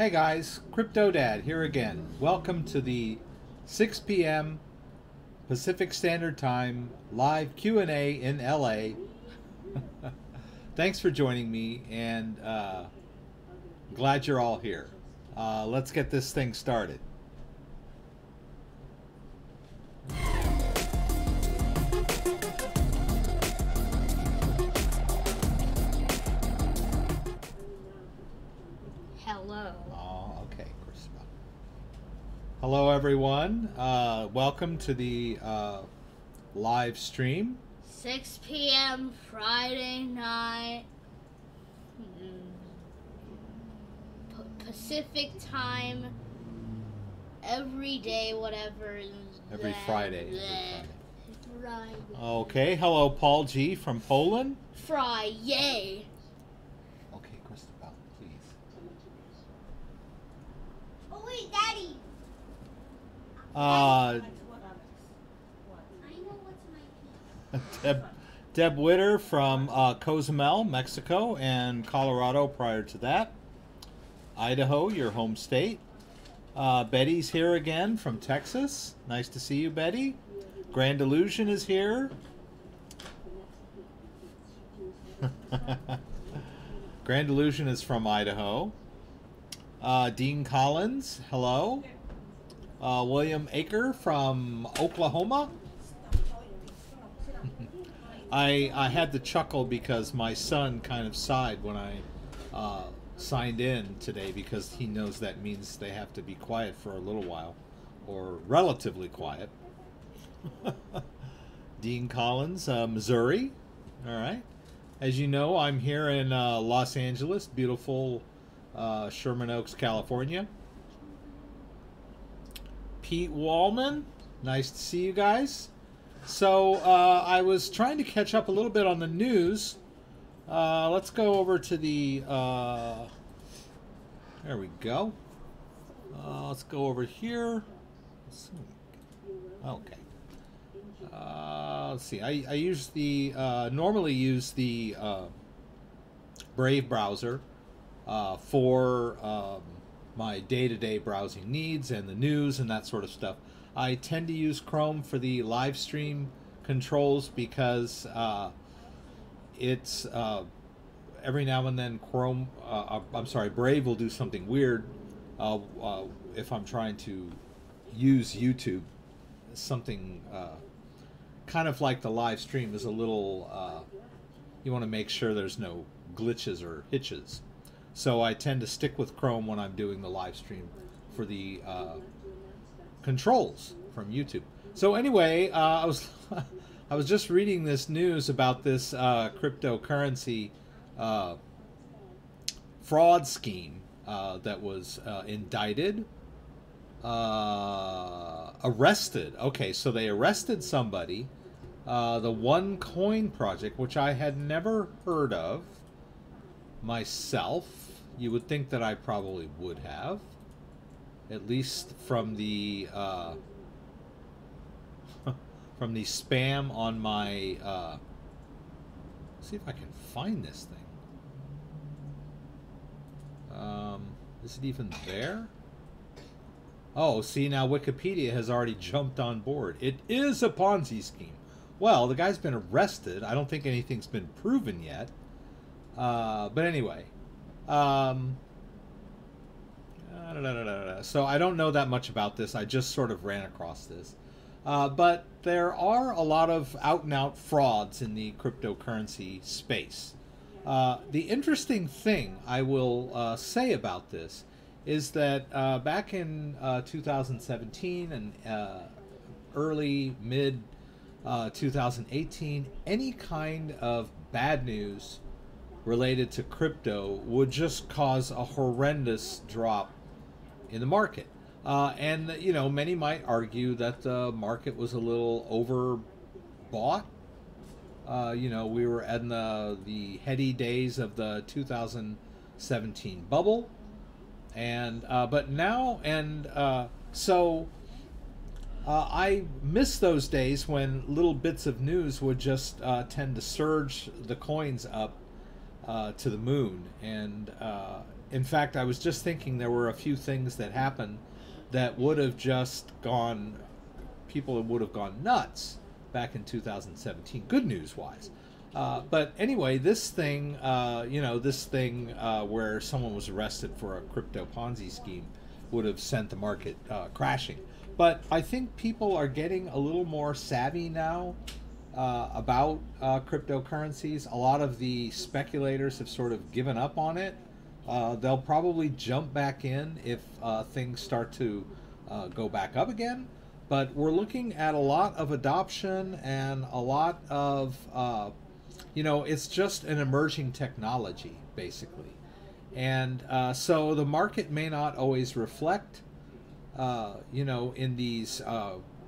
Hey guys, CryptoDad here again. Welcome to the 6 p.m. Pacific Standard Time live Q&A in LA. Thanks for joining me, and glad you're all here. Let's get this thing started. Hello everyone, welcome to the live stream. 6 p.m. Friday night, Pacific time, every day, whatever. Every Friday. Okay, hello Paul G from Poland. Friday. Okay, Christabel, please. Oh wait, Daddy. Deb Witter from Cozumel, Mexico, and Colorado prior to that. Idaho, your home state. Betty's here again from Texas. Nice to see you, Betty. Grand Illusion is here. Grand Illusion is from Idaho. Dean Collins, hello. William Aker from Oklahoma. I had to chuckle because my son kind of sighed when I signed in today, because he knows that means they have to be quiet for a little while, or relatively quiet. Dean Collins, Missouri. All right. As you know, I'm here in Los Angeles, beautiful Sherman Oaks, California. Pete Wallman, nice to see you guys. So I was trying to catch up a little bit on the news. Let's go over to the, there we go. Let's go over here. Okay. Let's see, I use the, normally use the Brave browser for my day-to-day browsing needs and the news and that sort of stuff. I tend to use Chrome for the live stream controls because it's every now and then Brave will do something weird if I'm trying to use YouTube. Something kind of like the live stream is a little you want to make sure there's no glitches or hitches. So I tend to stick with Chrome when I'm doing the live stream for the controls from YouTube. So anyway, I was just reading this news about this cryptocurrency fraud scheme that was indicted, arrested. Okay, so they arrested somebody. The OneCoin project, which I had never heard of myself. You would think that I probably would have, at least from the spam on my see if I can find this thing. Is it even there? Oh, see, now Wikipedia has already jumped on board. It is a Ponzi scheme. Well, the guy's been arrested. I don't think anything's been proven yet. But anyway, so I don't know that much about this. I just sort of ran across this. But there are a lot of out-and-out frauds in the cryptocurrency space. The interesting thing I will say about this is that back in 2017 and early, mid 2018, any kind of bad news related to crypto would just cause a horrendous drop in the market. And, you know, many might argue that the market was a little overbought. You know, we were in the heady days of the 2017 bubble. And, but now, so I miss those days when little bits of news would just tend to surge the coins up to the moon. And in fact, I was just thinking there were a few things that happened that would have just gone, people would have gone nuts back in 2017, good news wise. But anyway, this thing, where someone was arrested for a crypto Ponzi scheme would have sent the market crashing. But I think people are getting a little more savvy now about cryptocurrencies. A lot of the speculators have sort of given up on it. They'll probably jump back in if things start to go back up again. But we're looking at a lot of adoption and a lot of, it's just an emerging technology, basically. And so the market may not always reflect, in these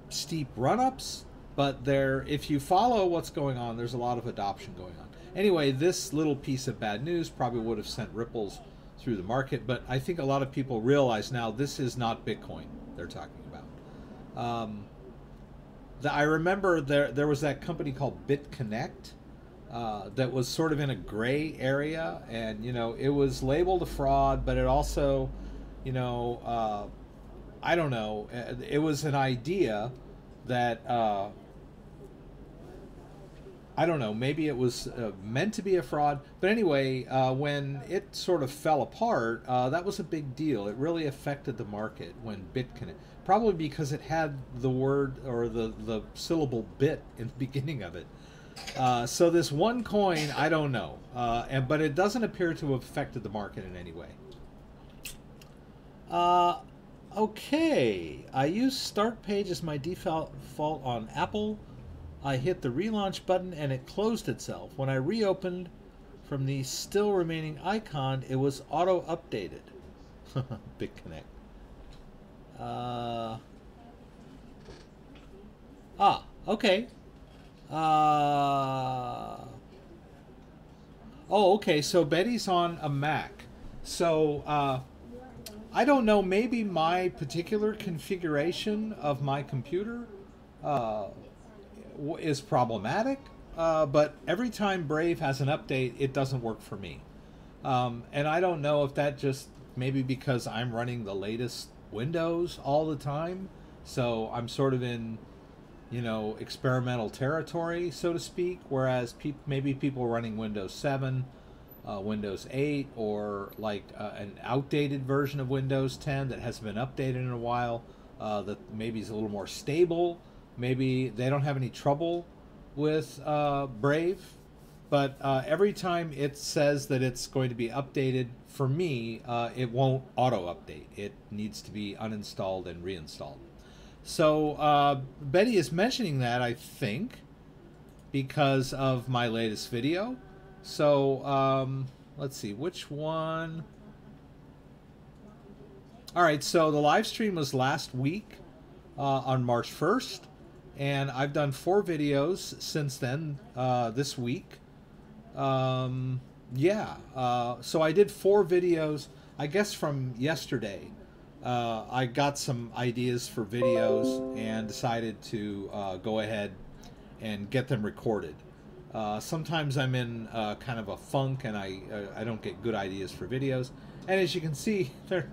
steep run-ups, but if you follow what's going on, there's a lot of adoption going on. Anyway, this little piece of bad news probably would have sent ripples through the market, but I think a lot of people realize now this is not Bitcoin they're talking about. I remember there was that company called BitConnect that was sort of in a gray area, and it was labeled a fraud, but it also, I don't know, it was an idea that I don't know, maybe it was meant to be a fraud. But anyway, when it sort of fell apart, that was a big deal. It really affected the market when BitConnect, probably because it had the word or the syllable bit in the beginning of it. So this one coin, I don't know. But it doesn't appear to have affected the market in any way. Okay, I use Start Page as my default on Apple. I hit the relaunch button and it closed itself. When I reopened from the still remaining icon, it was auto-updated. BitConnect. Okay. Okay, so Betty's on a Mac. So, I don't know, maybe my particular configuration of my computer is problematic, but every time Brave has an update, it doesn't work for me. And I don't know if that just maybe because I'm running the latest Windows all the time, so I'm sort of in, experimental territory, so to speak, whereas maybe people running Windows 7, Windows 8, or like an outdated version of Windows 10 that hasn't been updated in a while, that maybe is a little more stable. Maybe they don't have any trouble with Brave, but every time it says that it's going to be updated, for me, it won't auto-update. It needs to be uninstalled and reinstalled. So Betty is mentioning that, I think, because of my latest video. So let's see, which one? All right, so the live stream was last week on March 1st. And I've done 4 videos since then, this week. So I did 4 videos, I guess from yesterday. I got some ideas for videos and decided to go ahead and get them recorded. Sometimes I'm in kind of a funk and I don't get good ideas for videos. And as you can see, they're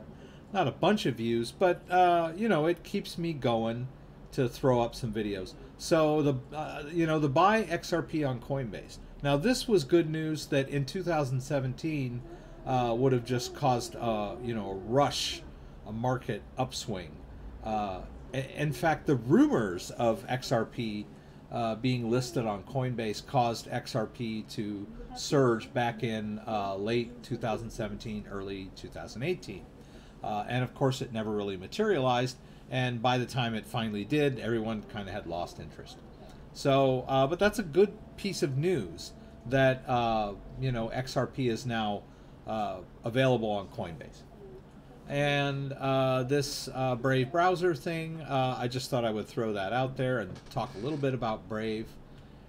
not a bunch of views, but it keeps me going to throw up some videos. So the buy XRP on Coinbase. Now this was good news that in 2017 would have just caused a rush, a market upswing. In fact, the rumors of XRP being listed on Coinbase caused XRP to surge back in late 2017, early 2018. And of course it never really materialized. And by the time it finally did, everyone kind of had lost interest. So, but that's a good piece of news that, XRP is now available on Coinbase. And this Brave browser thing, I just thought I would throw that out there and talk a little bit about Brave.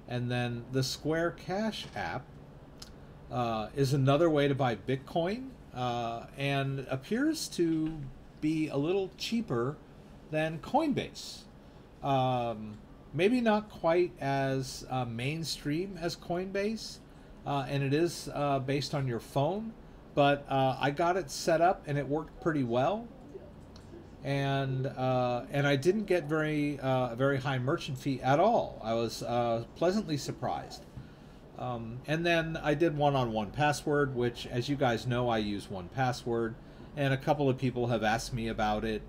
And then the Square Cash app is another way to buy Bitcoin and appears to be a little cheaper than Coinbase. Maybe not quite as mainstream as Coinbase, and it is based on your phone. But I got it set up, and it worked pretty well. And I didn't get very high merchant fee at all. I was pleasantly surprised. And then I did one on 1Password, which, as you guys know, I use 1Password, and a couple of people have asked me about it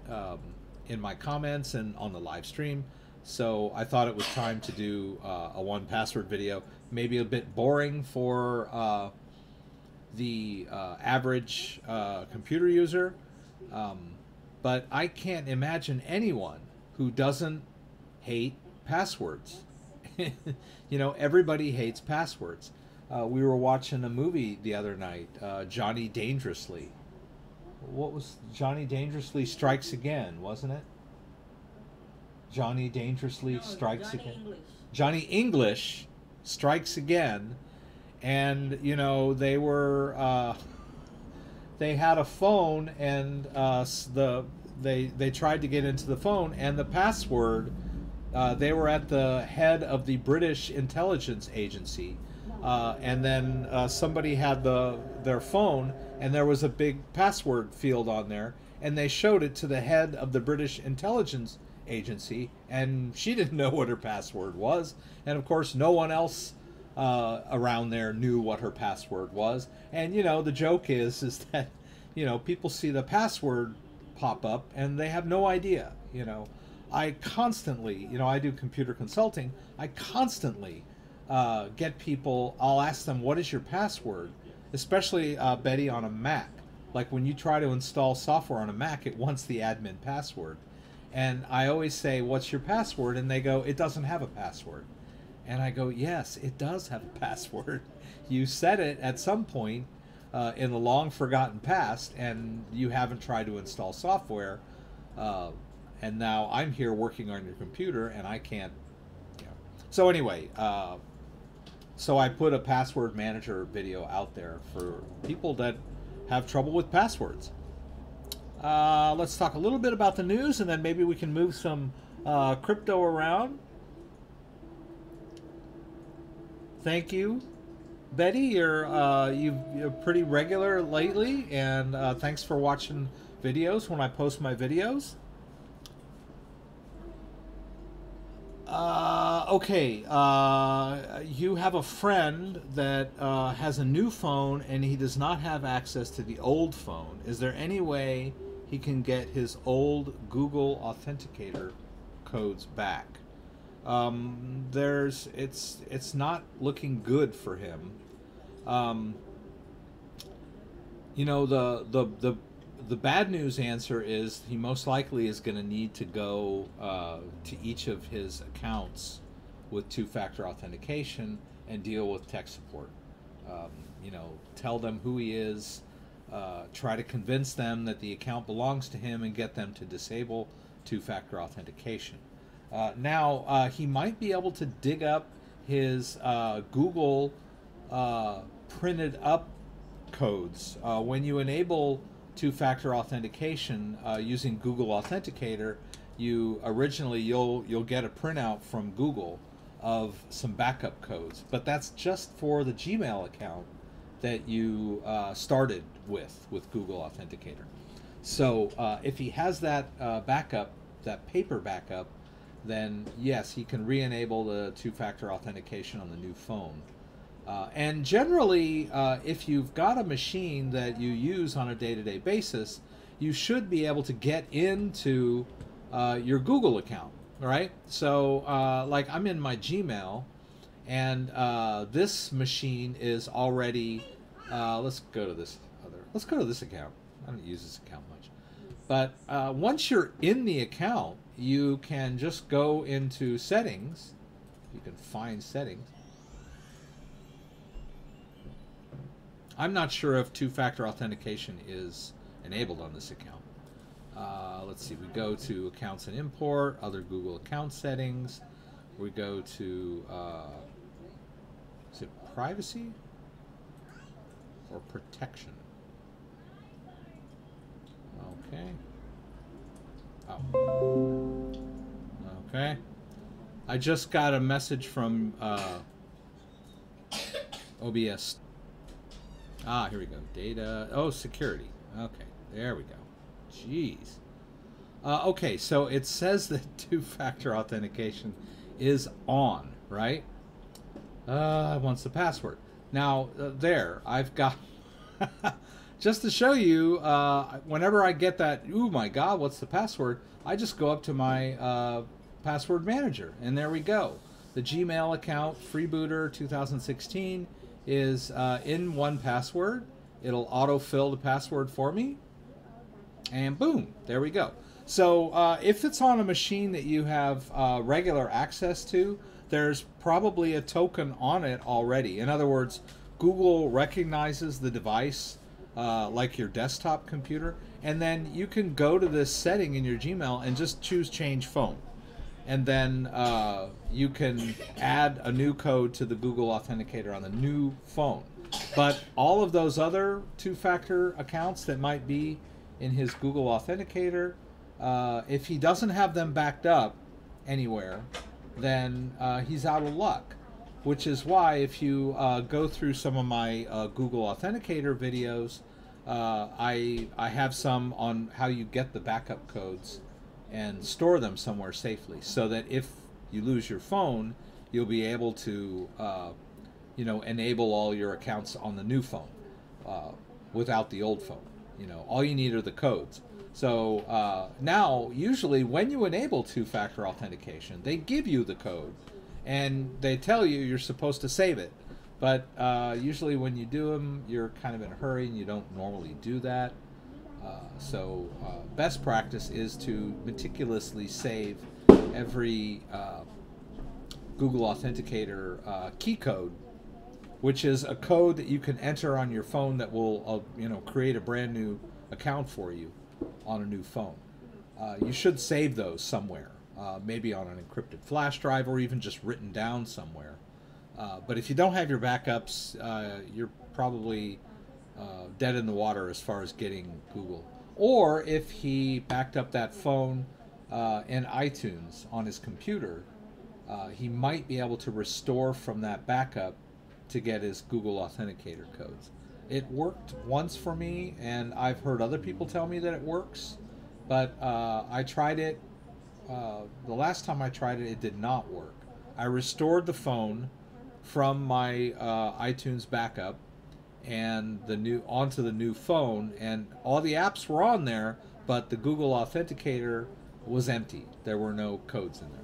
in my comments and on the live stream. So I thought it was time to do a 1Password video. Maybe a bit boring for the average computer user, but I can't imagine anyone who doesn't hate passwords. You know, everybody hates passwords. We were watching a movie the other night, Johnny Dangerously. What was Johnny Dangerously Strikes Again, wasn't it? Johnny Dangerously Strikes Again. English. Johnny English Strikes Again, and you know they were they had a phone, and they tried to get into the phone, and the password. They were at the head of the British intelligence agency, and then somebody had their phone, and there was a big password field on there, and they showed it to the head of the British intelligence agency, and she didn't know what her password was, and of course no one else around there knew what her password was. And you know, the joke is that, you know, people see the password pop up and they have no idea. You know, I constantly, you know, I do computer consulting. I constantly get people, I'll ask them, what is your password? Especially, Betty, on a Mac. Like when you try to install software on a Mac, it wants the admin password. And I always say, what's your password? And they go, it doesn't have a password. And I go, yes, it does have a password. You set it at some point in the long forgotten past, and you haven't tried to install software. And now I'm here working on your computer, and I can't. You know. So anyway, so I put a password manager video out there for people that have trouble with passwords. Let's talk a little bit about the news, and then maybe we can move some crypto around. Thank you, Betty. You're pretty regular lately, and thanks for watching videos when I post my videos. Okay, you have a friend that has a new phone and he does not have access to the old phone. Is there any way he can get his old Google Authenticator codes back? It's not looking good for him. You know, the bad news answer is he most likely is going to need to go to each of his accounts with two-factor authentication and deal with tech support. You know, tell them who he is, try to convince them that the account belongs to him, and get them to disable two-factor authentication. Now, he might be able to dig up his Google printed up codes. When you enable two-factor authentication using Google Authenticator, you'll get a printout from Google of some backup codes, but that's just for the Gmail account that you started with Google Authenticator. So if he has that backup, that paper backup, then yes, he can re-enable the two-factor authentication on the new phone. And generally, if you've got a machine that you use on a day-to-day basis, you should be able to get into your Google account, right? So, like I'm in my Gmail, and this machine is already. Let's go to this account. I don't use this account much, but once you're in the account, you can just go into settings. You can find settings. I'm not sure if two-factor authentication is enabled on this account. Let's see, we go to accounts and import, other Google account settings. We go to, is it privacy or protection? Okay. Oh. Okay. I just got a message from OBS. Ah, here we go. Data. Oh, security. Okay, there we go. Jeez. Okay, so it says that two-factor authentication is on, right? Wants the password. Now, there, I've got... Just to show you, whenever I get that, oh my God, what's the password? I just go up to my password manager, and there we go. The Gmail account, Freebooter 2016, is in 1Password. It'll autofill the password for me, and boom, there we go. So if it's on a machine that you have regular access to, there's probably a token on it already. In other words, Google recognizes the device like your desktop computer, and then you can go to this setting in your Gmail and just choose change phone. And then you can add a new code to the Google Authenticator on the new phone. But all of those other two-factor accounts that might be in his Google Authenticator, if he doesn't have them backed up anywhere, then he's out of luck. Which is why if you go through some of my Google Authenticator videos, I have some on how you get the backup codes and store them somewhere safely, so that if you lose your phone, you'll be able to enable all your accounts on the new phone without the old phone. All you need are the codes. So now, usually when you enable two-factor authentication, they give you the code and they tell you you're supposed to save it. But usually when you do them, you're kind of in a hurry and you don't normally do that. So best practice is to meticulously save every Google Authenticator key code, which is a code that you can enter on your phone that will create a brand new account for you on a new phone. You should save those somewhere, maybe on an encrypted flash drive or even just written down somewhere. But if you don't have your backups, you're probably dead in the water as far as getting Google. Or if he backed up that phone in iTunes on his computer, he might be able to restore from that backup to get his Google Authenticator codes. It worked once for me, and I've heard other people tell me that it works, but I tried it. The last time I tried it, it did not work. I restored the phone from my iTunes backup and onto the new phone, and all the apps were on there, but the Google Authenticator was empty. There were no codes in there.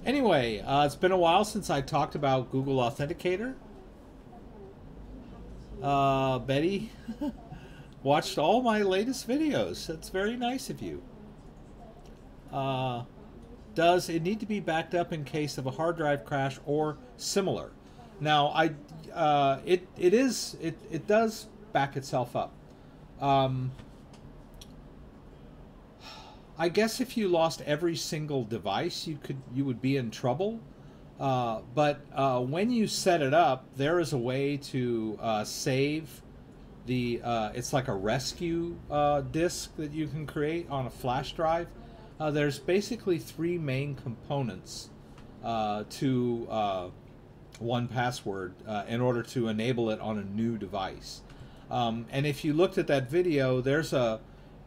Anyway, it's been a while since I talked about Google Authenticator. Betty watched all my latest videos. That's very nice of you. Does it need to be backed up in case of a hard drive crash or similar? Now, it does back itself up. I guess if you lost every single device, you would be in trouble. But when you set it up, there is a way to save the. It's like a rescue disk that you can create on a flash drive. There's basically three main components to 1Password in order to enable it on a new device. And if you looked at that video, there's a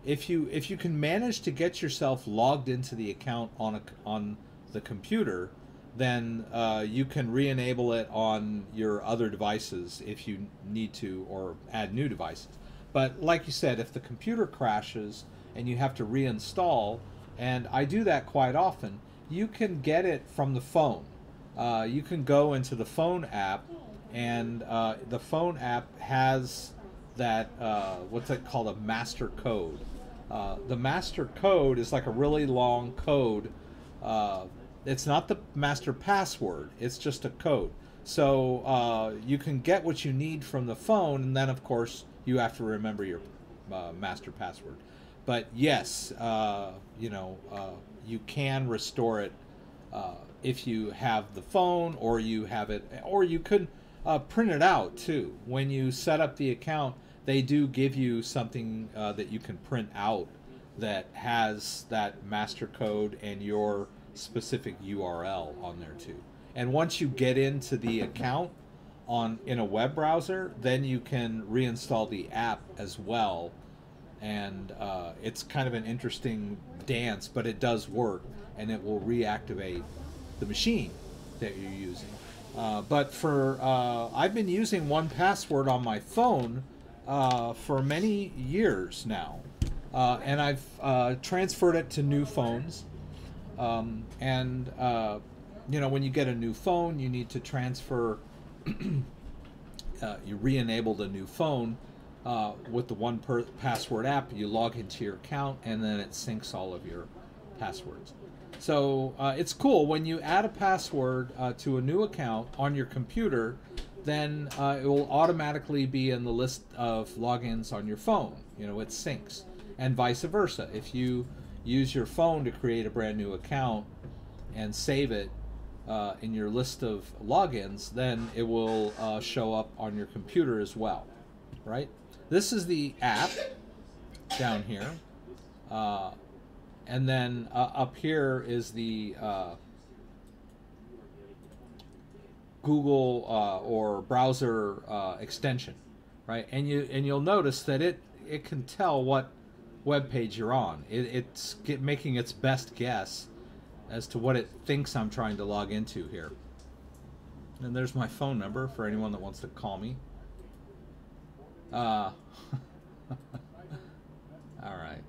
if you can manage to get yourself logged into the account on the computer, then you can re-enable it on your other devices if you need to, or add new devices. But like you said, if the computer crashes and you have to reinstall, and I do that quite often, you can get it from the phone. You can go into the phone app, and the phone app has that, what's it called, a master code. The master code is like a really long code. It's not the master password, it's just a code. So you can get what you need from the phone, and then of course you have to remember your master password. But yes, you can restore it if you have the phone, or you have it, or you could print it out too. When you set up the account, they do give you something that you can print out that has that master code and your specific URL on there too. And once you get into the account in a web browser, then you can reinstall the app as well. And it's kind of an interesting dance, but it does work, and it will reactivate the machine that you're using. But for I've been using 1Password on my phone for many years now, and I've transferred it to new phones. You know, when you get a new phone, you need to transfer. You re-enable the new phone with the 1Password app. You log into your account, and then it syncs all of your passwords. So it's cool when you add a password to a new account on your computer, then it will automatically be in the list of logins on your phone. You know, it syncs, and vice versa. If you use your phone to create a brand new account and save it in your list of logins, then it will show up on your computer as well, right? This is the app down here. And then up here is the Google or browser extension, right? And you'll notice that it can tell what web page you're on. It's making its best guess as to what it thinks I'm trying to log into here. And there's my phone number for anyone that wants to call me. All right.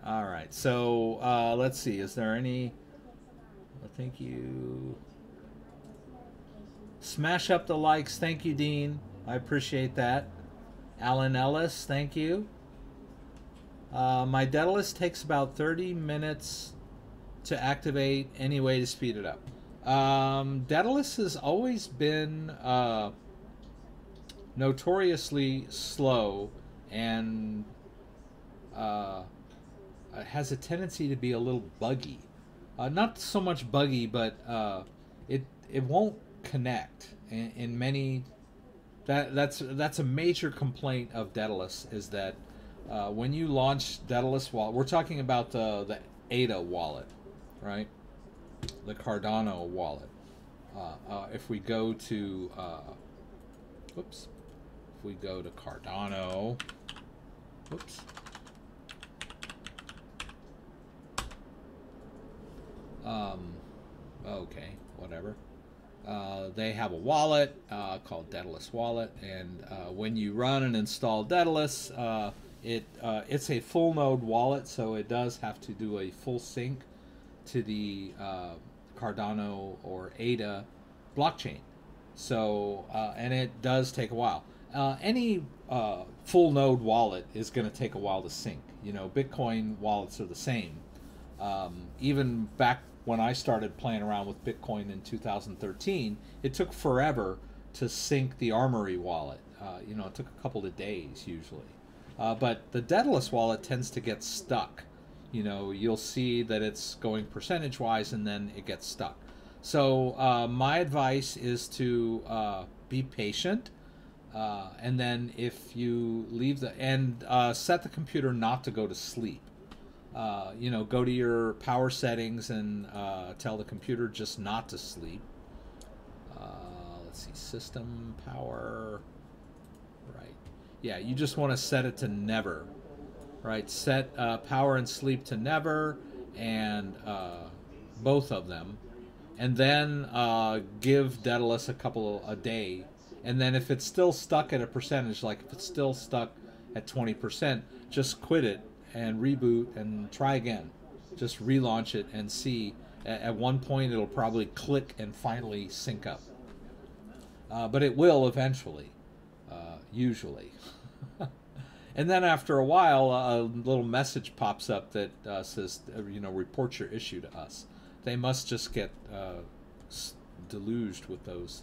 All right. So let's see. Is there any? Thank you. Smash up the likes. Thank you, Dean. I appreciate that. Alan Ellis, thank you. My Daedalus takes about 30 minutes to activate. Any way to speed it up? Daedalus has always been notoriously slow, and has a tendency to be a little buggy. Not so much buggy, but it won't connect in many. That's a major complaint of Daedalus, is that when you launch Daedalus wallet, we're talking about the Ada wallet, right? The Cardano wallet. If we go to whoops, if we go to Cardano, whoops. Okay, whatever. They have a wallet called Daedalus Wallet, and when you run and install Daedalus, it's a full node wallet, so it does have to do a full sync to the Cardano or Ada blockchain. So and it does take a while. Any full node wallet is going to take a while to sync. You know, Bitcoin wallets are the same. Even back when I started playing around with Bitcoin in 2013, it took forever to sync the Armory wallet. You know, it took a couple of days usually. But the Daedalus wallet tends to get stuck. You know, you'll see that it's going percentage-wise, and then it gets stuck. So my advice is to be patient, and then if you leave set the computer not to go to sleep. You know, go to your power settings and tell the computer just not to sleep. Let's see, system power. Right. Yeah, you just want to set it to never. Right. Set power and sleep to never, and both of them, and then give Daedalus a day, and then if it's still stuck at a percentage, like if it's still stuck at 20%, just quit it and reboot and try again. Just relaunch it and see. At one point it'll probably click and finally sync up. But it will eventually, usually. And then after a while, a little message pops up that says, you know, report your issue to us. They must just get deluged with those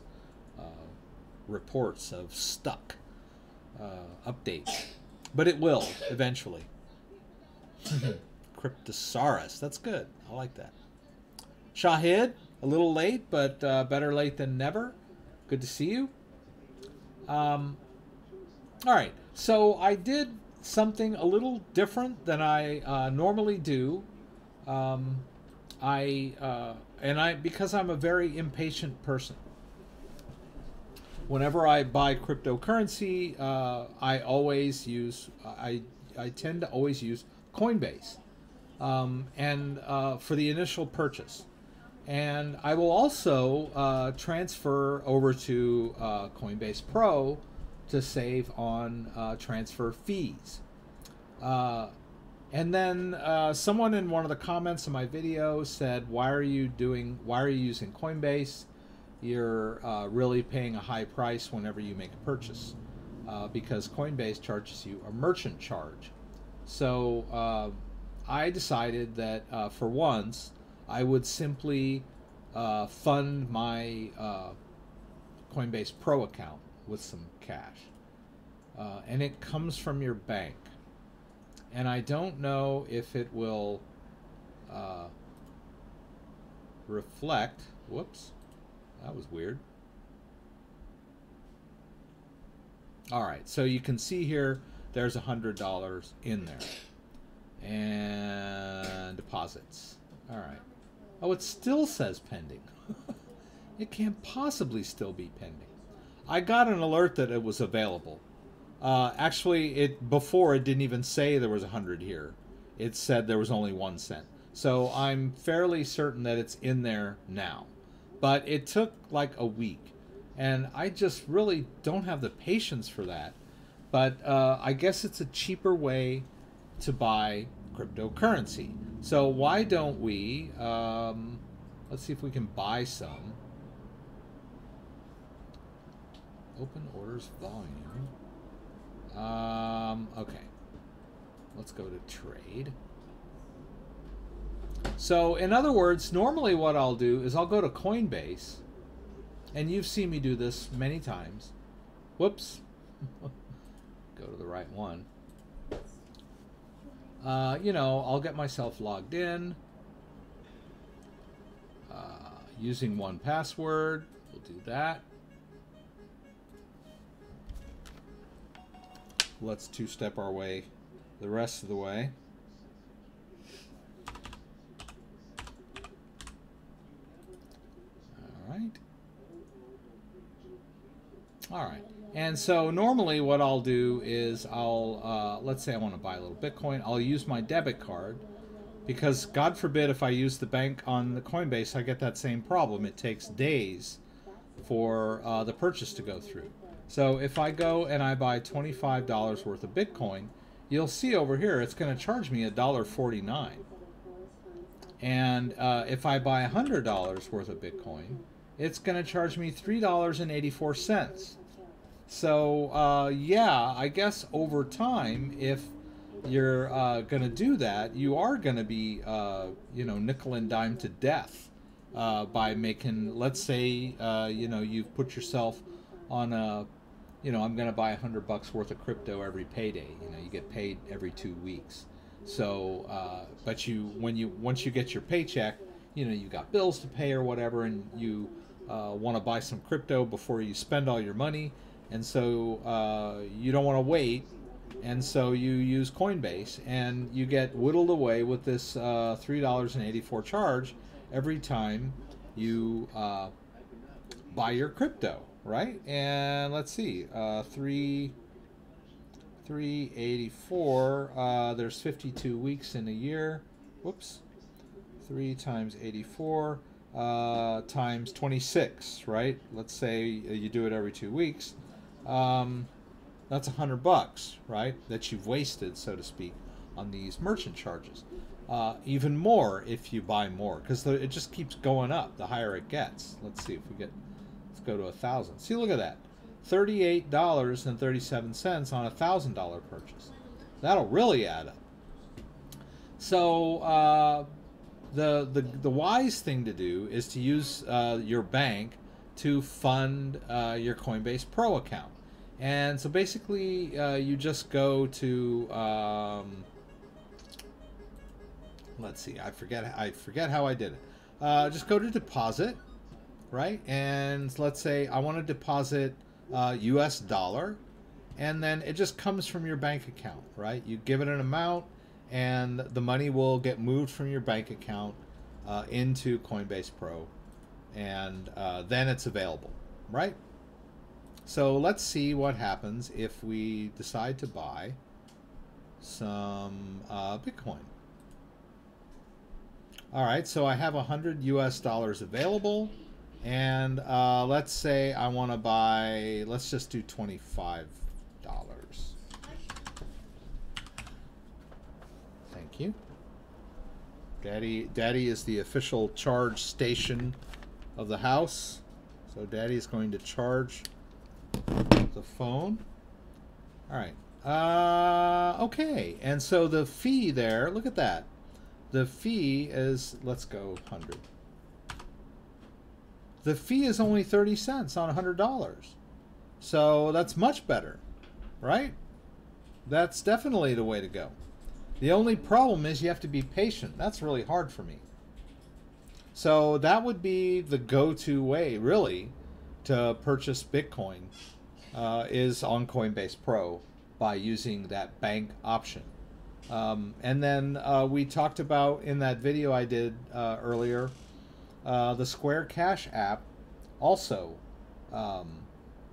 reports of stuck updates. But it will eventually. Cryptosaurus, that's good. I like that. Shahid, a little late, but better late than never. Good to see you. All right, so I did something a little different than I normally do. I because I'm a very impatient person, whenever I buy cryptocurrency, I tend to always use Coinbase, and for the initial purchase. And I will also transfer over to Coinbase Pro to save on transfer fees. And then someone in one of the comments of my video said, why are you using Coinbase? You're really paying a high price whenever you make a purchase, because Coinbase charges you a merchant charge. So I decided that for once I would simply fund my Coinbase Pro account with some cash. And it comes from your bank. And I don't know if it will reflect. Whoops, that was weird. All right, so you can see here there's $100 in there. And deposits. All right. Oh, it still says pending. It can't possibly still be pending. I got an alert that it was available. Actually, before it didn't even say there was 100 here. It said there was only 1 cent. So I'm fairly certain that it's in there now. But it took like a week. And I just really don't have the patience for that. But I guess it's a cheaper way to buy cryptocurrency. So why don't we, let's see if we can buy some. Open orders volume. Okay. Let's go to trade. So in other words, normally what I'll do is I'll go to Coinbase, and you've seen me do this many times. Whoops. Go to the right one. You know, I'll get myself logged in using 1Password. We'll do that. Let's two-step our way the rest of the way. All right. All right. And so normally what I'll do is I'll, let's say I want to buy a little Bitcoin. I'll use my debit card, because God forbid if I use the bank on the Coinbase, I get that same problem. It takes days for the purchase to go through. So if I go and I buy $25 worth of Bitcoin, you'll see over here it's going to charge me $1.49. And if I buy $100 worth of Bitcoin, it's going to charge me $3.84. So yeah, I guess over time, if you're going to do that, you are going to be, you know, nickel and dime to death by making, let's say, you know, you've put yourself on a, you know, I'm going to buy $100 worth of crypto every payday. You know, you get paid every 2 weeks. So, but once you get your paycheck, you know, you got bills to pay or whatever, and you want to buy some crypto before you spend all your money, and so you don't want to wait, and so you use Coinbase, and you get whittled away with this $3.84 charge every time you buy your crypto. Right, and let's see, 384. There's 52 weeks in a year. Whoops, 3 times 84 times 26. Right. Let's say you do it every 2 weeks. That's $100, right? That you've wasted, so to speak, on these merchant charges. Even more if you buy more, because it just keeps going up the higher it gets. Let's see if we get. Let's go to 1,000. See, look at that, $38.37 on a $1,000 purchase. That'll really add up. So the wise thing to do is to use your bank to fund your Coinbase Pro account. And so basically, you just go to let's see, I forget how I did it. Just go to deposit. Right, and let's say I want to deposit US dollar, and then it just comes from your bank account, right? You give it an amount, and the money will get moved from your bank account into Coinbase Pro, and then it's available, right? So let's see what happens if we decide to buy some Bitcoin. All right, so I have $100 US available, and let's say I want to buy, let's just do $25. Thank you. Daddy is the official charge station of the house, so Daddy is going to charge the phone. All right. Okay, and so the fee there, look at that. The fee is, let's go 100. The fee is only 30 cents on $100. So that's much better, right? That's definitely the way to go. The only problem is you have to be patient. That's really hard for me. So that would be the go-to way, really, to purchase Bitcoin is on Coinbase Pro by using that bank option. And then we talked about in that video I did earlier, the Square Cash app also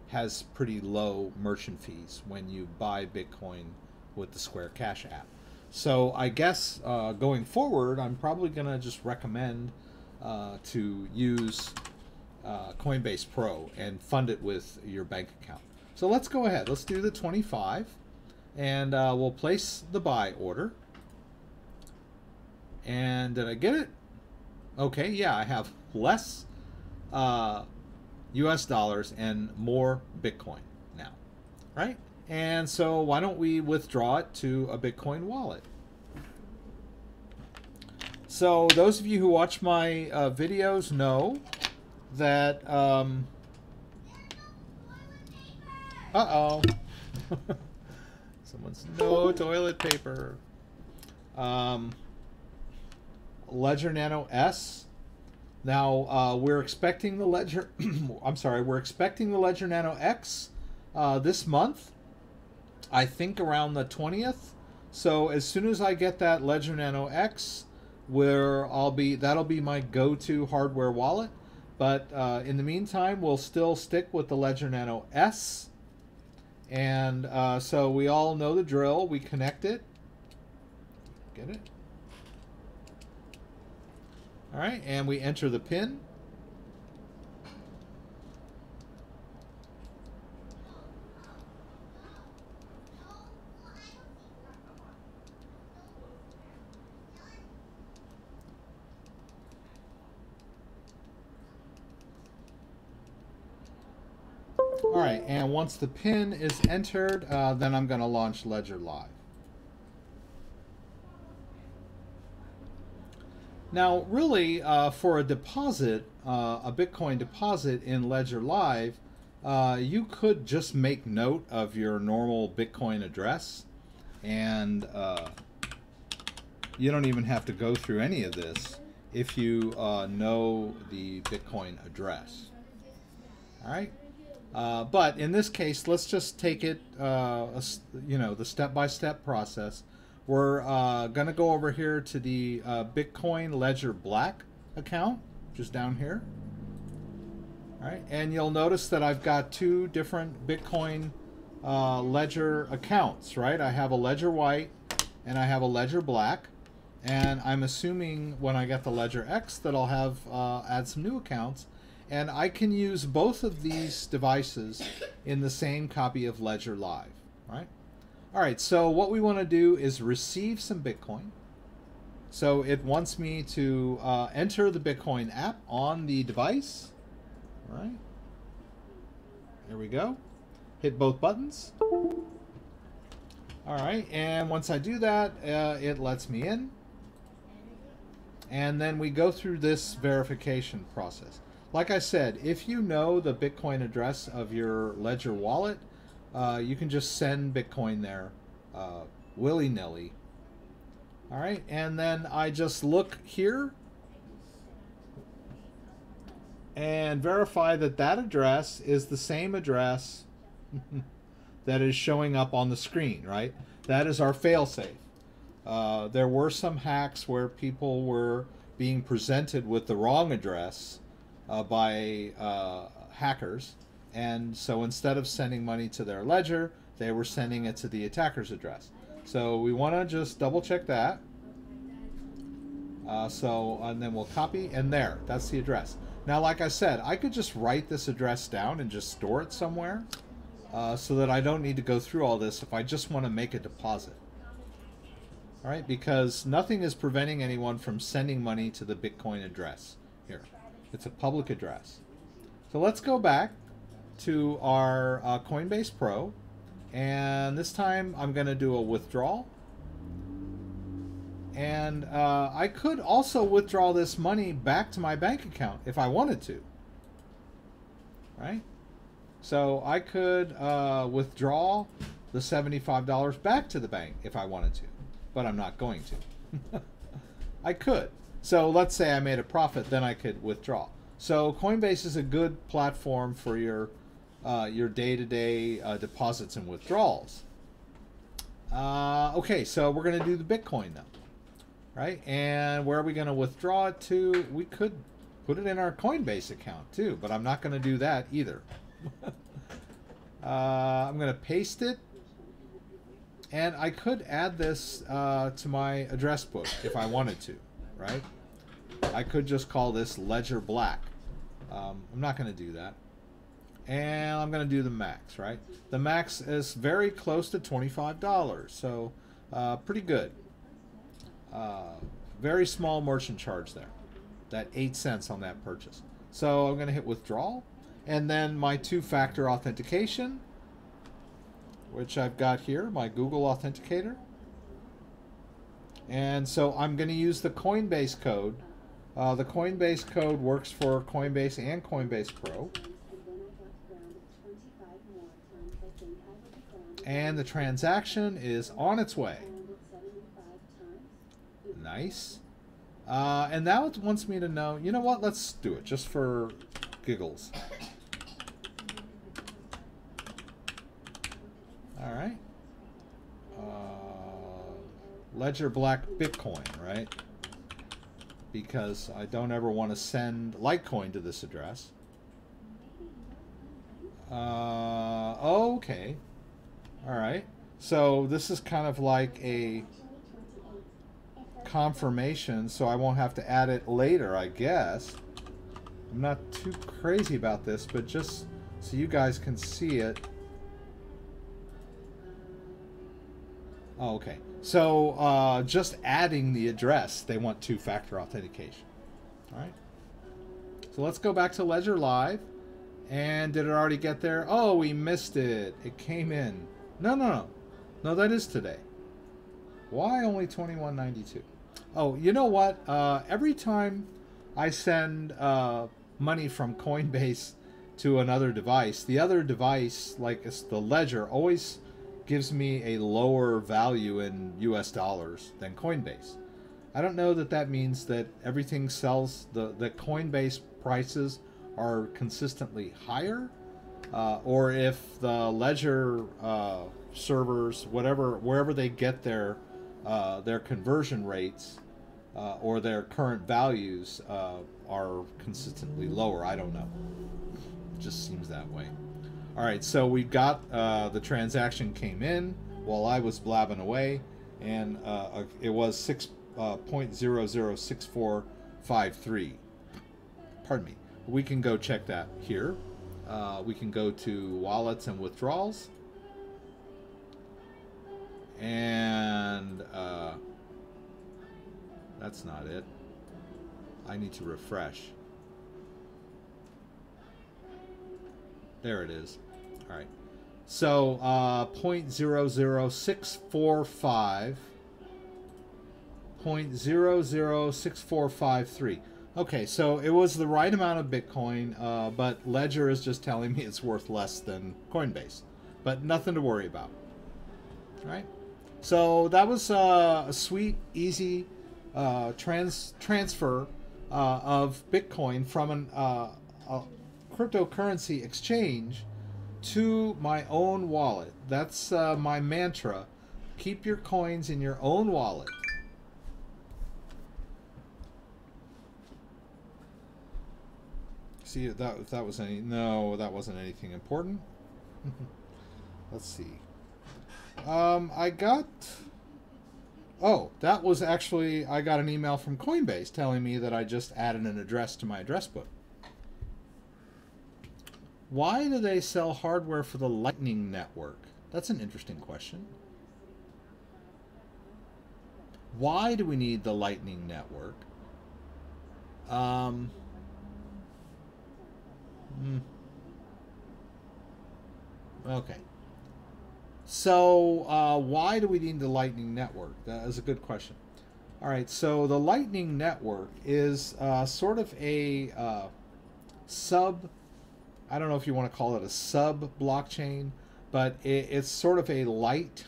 has pretty low merchant fees when you buy Bitcoin with the Square Cash app. So I guess going forward, I'm probably going to just recommend to use Coinbase Pro and fund it with your bank account. So let's go ahead. Let's do the 25. And we'll place the buy order. And did I get it? Okay, yeah, I have less US dollars and more Bitcoin now, right? And so why don't we withdraw it to a Bitcoin wallet? So those of you who watch my videos know that... Uh-oh. Someone's no toilet paper. Ledger Nano S. Now we're expecting the Ledger. I'm sorry, we're expecting the Ledger Nano X this month. I think around the 20th. So as soon as I get that Ledger Nano X, that'll be my go-to hardware wallet. But in the meantime, we'll still stick with the Ledger Nano S. And so we all know the drill. We connect it. Get it? All right, and we enter the PIN. All right, and once the PIN is entered, then I'm going to launch Ledger Live. Now, really, for a deposit, a Bitcoin deposit in Ledger Live, you could just make note of your normal Bitcoin address, and you don't even have to go through any of this if you know the Bitcoin address. All right. But in this case, let's just take it, the step-by-step process. We're going to go over here to the Bitcoin Ledger Black account, just down here. All right, and you'll notice that I've got two different Bitcoin Ledger accounts, right? I have a Ledger White and I have a Ledger Black. And I'm assuming when I get the Ledger X that I'll have add some new accounts. And I can use both of these devices in the same copy of Ledger Live, right? All right, so what we want to do is receive some Bitcoin. So it wants me to enter the Bitcoin app on the device. All right. There we go. Hit both buttons. All right, and once I do that, it lets me in. And then we go through this verification process. Like I said, if you know the Bitcoin address of your Ledger wallet, you can just send Bitcoin there willy-nilly. All right, and then I just look here and verify that that address is the same address that is showing up on the screen, right? That is our fail-safe. There were some hacks where people were being presented with the wrong address by hackers. And so instead of sending money to their ledger, they were sending it to the attacker's address. So we want to just double check that. And then we'll copy, and there, that's the address. Now, like I said, I could just write this address down and just store it somewhere so that I don't need to go through all this if I just want to make a deposit. All right, because nothing is preventing anyone from sending money to the Bitcoin address here. It's a public address. So let's go back to our Coinbase Pro, and this time I'm going to do a withdrawal. And I could also withdraw this money back to my bank account if I wanted to. Right? So I could withdraw the $75 back to the bank if I wanted to. But I'm not going to. I could. So let's say I made a profit, then I could withdraw. So Coinbase is a good platform for your day-to-day deposits and withdrawals. Okay, so we're going to do the Bitcoin now. Right, and where are we going to withdraw it to? We could put it in our Coinbase account too, but I'm not going to do that either. I'm going to paste it, and I could add this to my address book if I wanted to, right? I could just call this Ledger Black. I'm not going to do that. And I'm going to do the max, right? The max is very close to $25, so pretty good. Very small merchant charge there. That 8 cents on that purchase. So I'm going to hit withdrawal. And then my two-factor authentication, which I've got here, my Google Authenticator. And so I'm going to use the Coinbase code. The Coinbase code works for Coinbase and Coinbase Pro. And the transaction is on its way. Nice. And now it wants me to know, you know what, let's do it just for giggles. All right. Ledger Black Bitcoin, right? Because I don't ever want to send Litecoin to this address. Okay. All right. So this is kind of like a confirmation, so I won't have to add it later, I guess. I'm not too crazy about this, but just so you guys can see it. Oh, okay. So just adding the address, they want two-factor authentication. All right. So let's go back to Ledger Live. And did it already get there? Oh, we missed it. It came in. No, that is today. Why only $21.92? Oh, you know what? Every time I send money from Coinbase to another device, the other device, like it's the Ledger, always gives me a lower value in US dollars than Coinbase. I don't know that that means that everything sells, the Coinbase prices are consistently higher, or if the Ledger servers, wherever they get their conversion rates or their current values are consistently lower. I don't know. It just seems that way. All right, so we got the transaction came in while I was blabbing away, and it was 6.006453. Pardon me. We can go check that here. We can go to wallets and withdrawals. And that's not it. I need to refresh. There it is. All right. So 0.006453. Okay, so it was the right amount of Bitcoin, but Ledger is just telling me it's worth less than Coinbase. But nothing to worry about. All right? So that was a sweet, easy transfer of Bitcoin from a cryptocurrency exchange to my own wallet. That's my mantra. Keep your coins in your own wallet. see if that was any. No, that wasn't anything important. Let's see. I got. Oh, that was actually, I got an email from Coinbase telling me that I just added an address to my address book. Why do they sell hardware for the Lightning Network? That's an interesting question. Why do we need the Lightning Network? Okay. So, why do we need the Lightning Network? That is a good question. All right, so the Lightning Network is sort of a sub, I don't know if you want to call it a sub-blockchain, but it's sort of a light,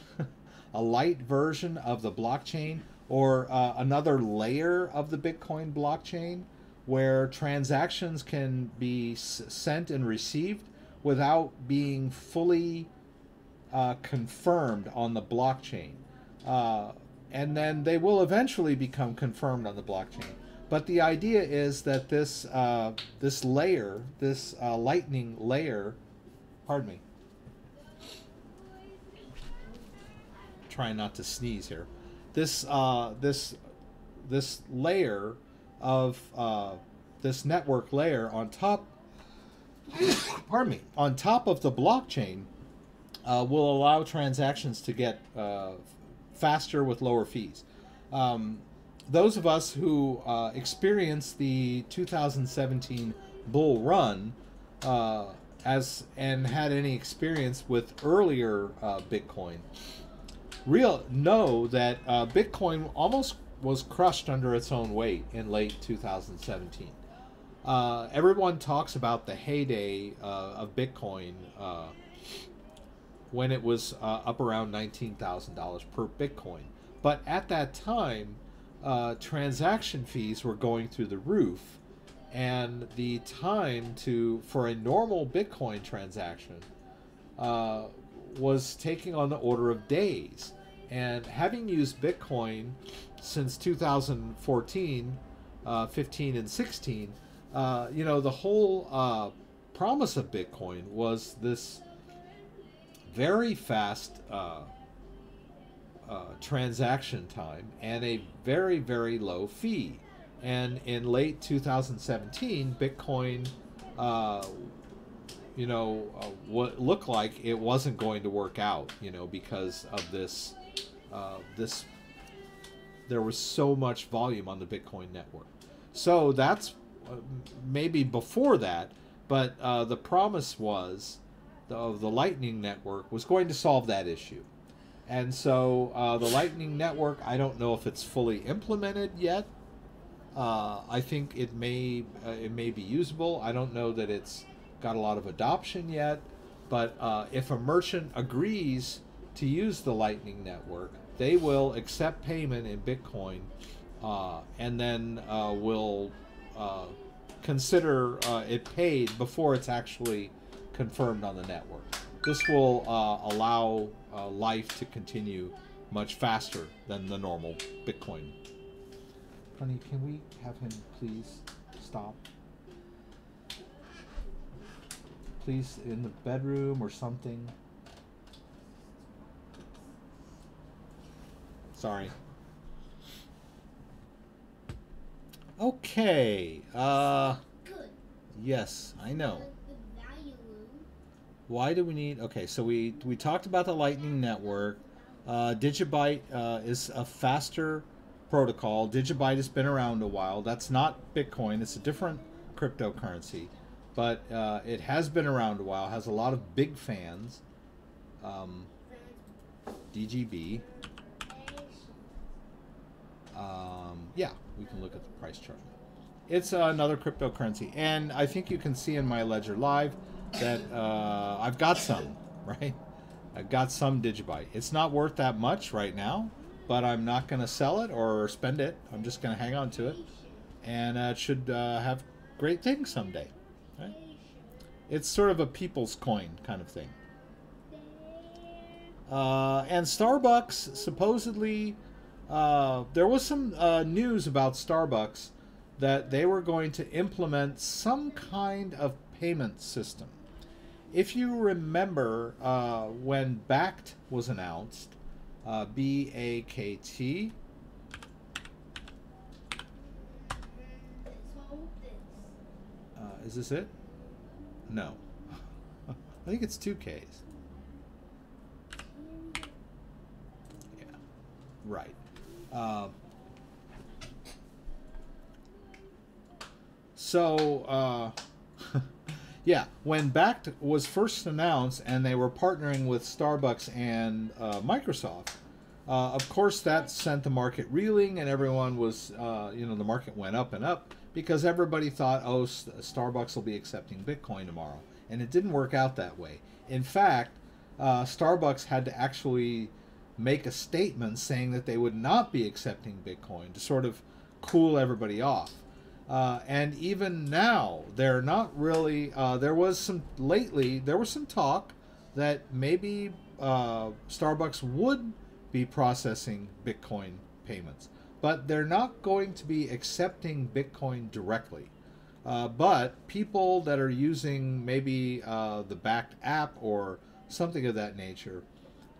a light version of the blockchain, or another layer of the Bitcoin blockchain, where transactions can be sent and received without being fully confirmed on the blockchain, and then they will eventually become confirmed on the blockchain. But the idea is that this this layer, this Lightning layer, pardon me, trying not to sneeze here. This this layer of this network layer on top, pardon me, on top of the blockchain. Will allow transactions to get faster with lower fees. Those of us who experienced the 2017 bull run and had any experience with earlier Bitcoin, know that Bitcoin almost was crushed under its own weight in late 2017. Everyone talks about the heyday of Bitcoin when it was up around $19,000 per Bitcoin. But at that time, transaction fees were going through the roof, and the time for a normal Bitcoin transaction was taking on the order of days. And having used Bitcoin since 2014, 15, and 16, you know, the whole promise of Bitcoin was this very fast transaction time and a very, very low fee. And in late 2017, Bitcoin, you know, what looked like it wasn't going to work out, you know, because of this, there was so much volume on the Bitcoin network. So that's maybe before that, but the promise was of the Lightning Network was going to solve that issue. And so the Lightning Network, I don't know if it's fully implemented yet. I think it may be usable. I don't know that it's got a lot of adoption yet. But if a merchant agrees to use the Lightning Network, they will accept payment in Bitcoin, and then will consider it paid before it's actually confirmed on the network. This will allow life to continue much faster than the normal Bitcoin. Honey, can we have him please stop? Please, in the bedroom or something. Sorry. Okay. Yes, I know. Why do we need... Okay, so we talked about the Lightning Network. Digibyte is a faster protocol. Digibyte has been around a while. That's not Bitcoin. It's a different cryptocurrency. But it has been around a while. Has a lot of big fans. DGB. Yeah, we can look at the price chart. It's another cryptocurrency. And I think you can see in my Ledger Live that I've got some, right? I've got some Digibyte. It's not worth that much right now, but I'm not going to sell it or spend it. I'm just going to hang on to it. And it should have great things someday, right? It's sort of a people's coin kind of thing. And Starbucks, supposedly, there was some news about Starbucks that they were going to implement some kind of payment system. If you remember, when BACT was announced, B-A-K-T, is this it? No. I think it's 2 Ks. Yeah, right. Yeah, when BACT was first announced and they were partnering with Starbucks and Microsoft, of course that sent the market reeling, and everyone was, the market went up and up because everybody thought, oh, Starbucks will be accepting Bitcoin tomorrow. And it didn't work out that way. In fact, Starbucks had to actually make a statement saying that they would not be accepting Bitcoin to sort of cool everybody off. And even now, they're not really, there was some talk that maybe Starbucks would be processing Bitcoin payments, but they're not going to be accepting Bitcoin directly. But people that are using maybe the BACT app or something of that nature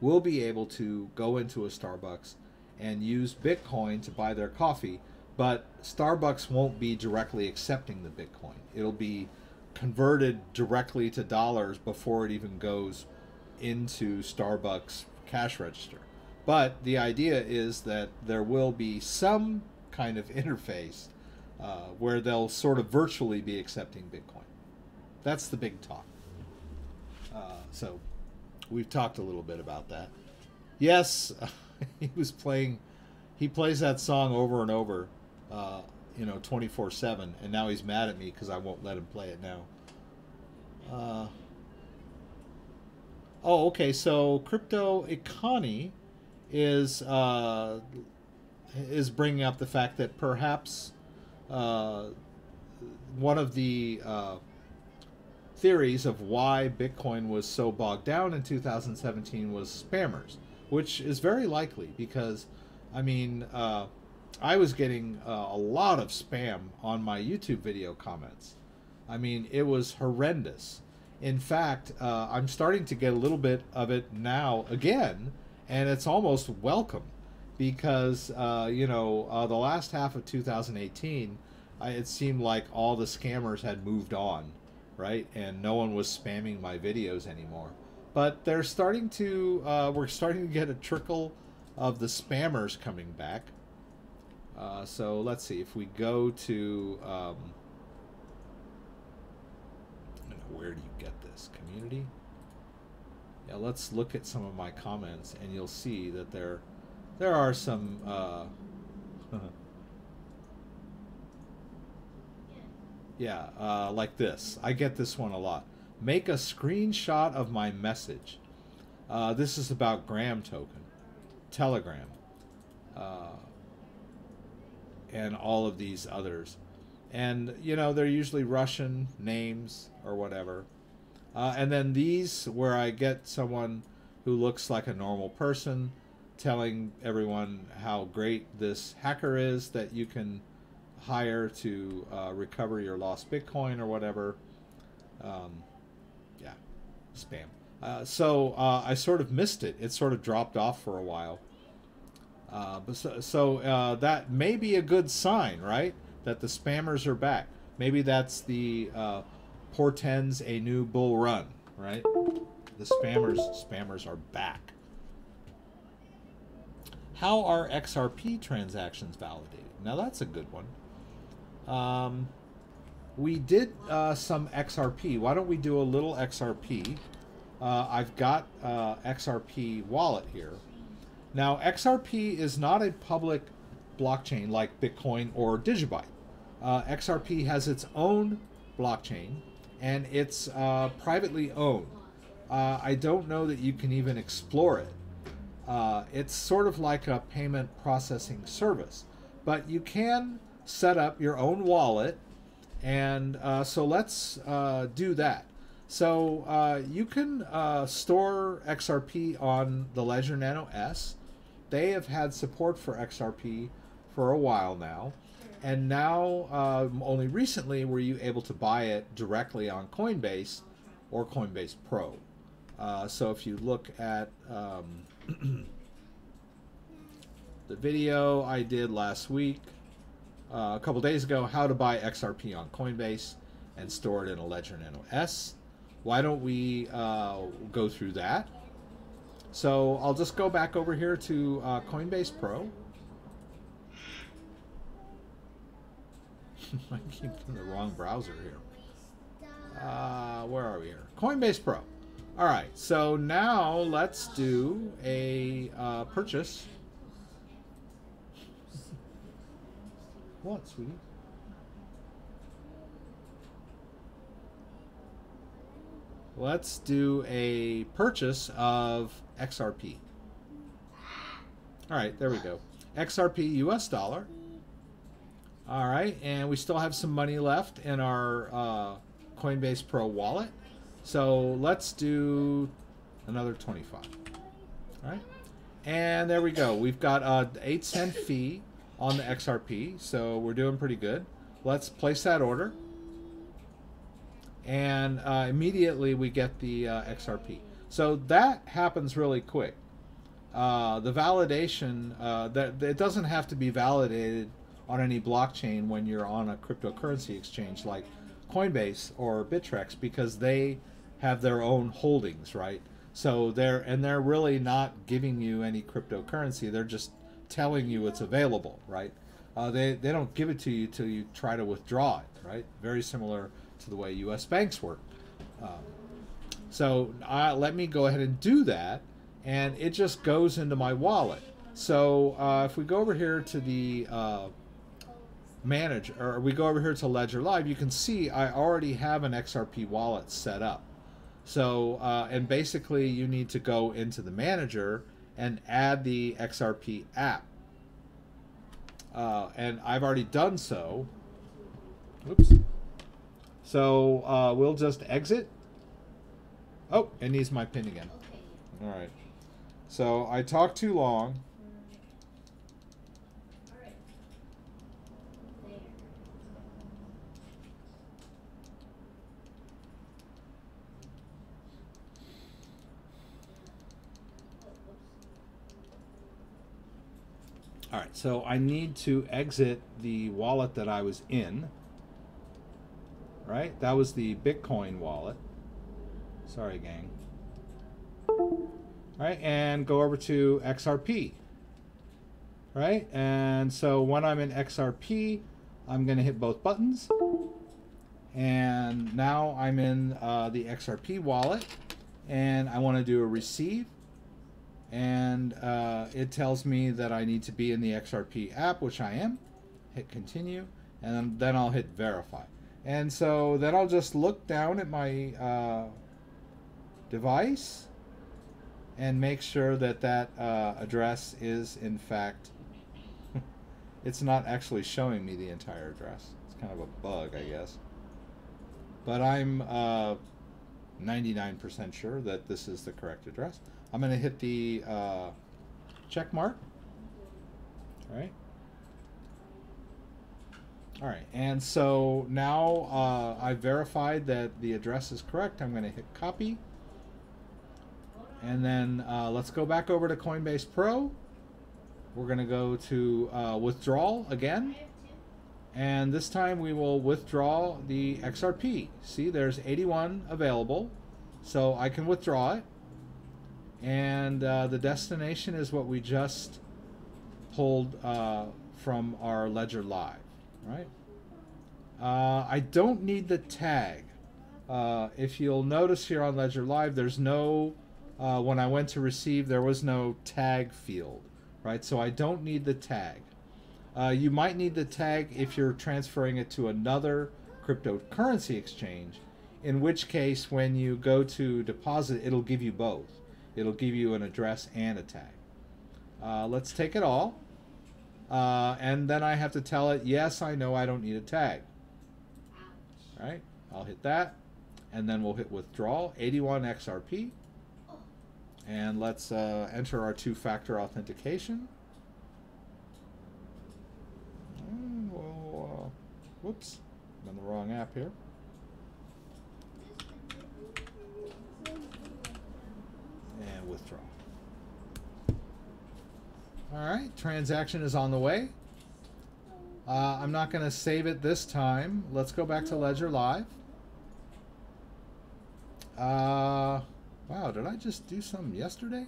will be able to go into a Starbucks and use Bitcoin to buy their coffee. But Starbucks won't be directly accepting the Bitcoin. It'll be converted directly to dollars before it even goes into Starbucks cash register. But the idea is that there will be some kind of interface where they'll sort of virtually be accepting Bitcoin. That's the big talk. So we've talked a little bit about that. Yes, he plays that song over and over. 24/7, and now he's mad at me because I won't let him play it now. Okay, so Crypto Economy is bringing up the fact that perhaps one of the theories of why Bitcoin was so bogged down in 2017 was spammers, which is very likely because, I mean, I was getting a lot of spam on my YouTube video comments. I mean, it was horrendous. In fact, I'm starting to get a little bit of it now again, and it's almost welcome because, the last half of 2018, it seemed like all the scammers had moved on, right? And no one was spamming my videos anymore. But they're starting to, we're starting to get a trickle of the spammers coming back. So let's see, if we go to, where do you get this? Community? Yeah, let's look at some of my comments, and you'll see that there are some, like this. I get this one a lot. Make a screenshot of my message. This is about Gram token, Telegram, and all of these others. And, they're usually Russian names or whatever. And then these, where I get someone who looks like a normal person telling everyone how great this hacker is that you can hire to recover your lost Bitcoin or whatever. Yeah, spam. So I sort of missed it. It sort of dropped off for a while. But that may be a good sign, right? That the spammers are back. Maybe that's the portends a new bull run, right? The spammers are back. How are XRP transactions validated? Now that's a good one. We did some XRP. Why don't we do a little XRP? I've got XRP wallet here. Now, XRP is not a public blockchain like Bitcoin or Digibyte. XRP has its own blockchain, and it's privately owned. I don't know that you can even explore it. It's sort of like a payment processing service, but you can set up your own wallet, and so let's do that. So you can store XRP on the Ledger Nano S. They have had support for XRP for a while now. And now, only recently were you able to buy it directly on Coinbase or Coinbase Pro. So if you look at the video I did last week, a couple days ago, how to buy XRP on Coinbase and store it in a Ledger Nano S. Why don't we go through that? So I'll just go back over here to Coinbase Pro. I keep in the wrong browser here. Where are we here? Coinbase Pro. All right, so now let's do a purchase. What, sweetie? Let's do a purchase of XRP. All right, there we go. XRP US dollar. All right, and we still have some money left in our Coinbase Pro wallet. So let's do another 25. All right, and there we go. We've got an 8-cent fee on the XRP, so we're doing pretty good. Let's place that order. And immediately we get the XRP. So that happens really quick. The validation, that it doesn't have to be validated on any blockchain when you're on a cryptocurrency exchange like Coinbase or Bittrex, because they have their own holdings, right? So they're really not giving you any cryptocurrency. They're just telling you it's available, right? They don't give it to you till you try to withdraw it, right? Very similar to the way U.S. banks work. So let me go ahead and do that, and it just goes into my wallet. So if we go over here to the manage, or we go over here to Ledger Live, you can see I already have an XRP wallet set up. So and basically you need to go into the manager and add the XRP app. And I've already done so. Oops. So we'll just exit. Oh, it needs my PIN again. All right. So I talked too long. All right, so I need to exit the wallet that I was in. Right, that was the Bitcoin wallet. Sorry, gang. All right, and go over to XRP. Right, and so when I'm in XRP, I'm going to hit both buttons. And now I'm in the XRP wallet, and I want to do a receive. And it tells me that I need to be in the XRP app, which I am. Hit continue, and then I'll hit verify. And so then I'll just look down at my device and make sure that that address is in fact, it's not actually showing me the entire address. It's kind of a bug, I guess. But I'm 99% sure that this is the correct address. I'm going to hit the check mark. All right. All right, and so now I've verified that the address is correct. I'm going to hit copy. And then let's go back over to Coinbase Pro. We're going to go to withdrawal again. And this time we will withdraw the XRP. See, there's 81 available. So I can withdraw it. And the destination is what we just pulled from our Ledger Live. Right? I don't need the tag. If you'll notice here on Ledger Live, there's no, when I went to receive, there was no tag field, right? So I don't need the tag. You might need the tag if you're transferring it to another cryptocurrency exchange, in which case when you go to deposit, it'll give you both. It'll give you an address and a tag. Let's take it all. And then I have to tell it, yes, I know I don't need a tag. All right, I'll hit that. And then we'll hit withdrawal, 81 XRP. And let's enter our two-factor authentication. And we'll Whoops, I'm on the wrong app here. And withdraw. Alright, transaction is on the way. I'm not going to save it this time. Let's go back to Ledger Live. Wow, did I just do something yesterday?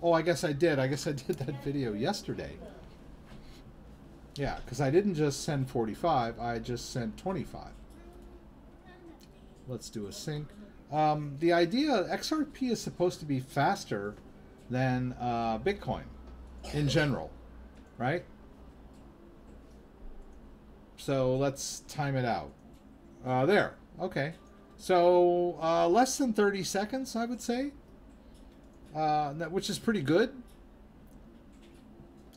Oh, I guess I did. I guess I did that video yesterday. Yeah, because I didn't just send 45, I just sent 25. Let's do a sync. The idea, XRP is supposed to be faster than Bitcoin in general, right? So let's time it out. There, okay. So less than 30 seconds, I would say, which is pretty good.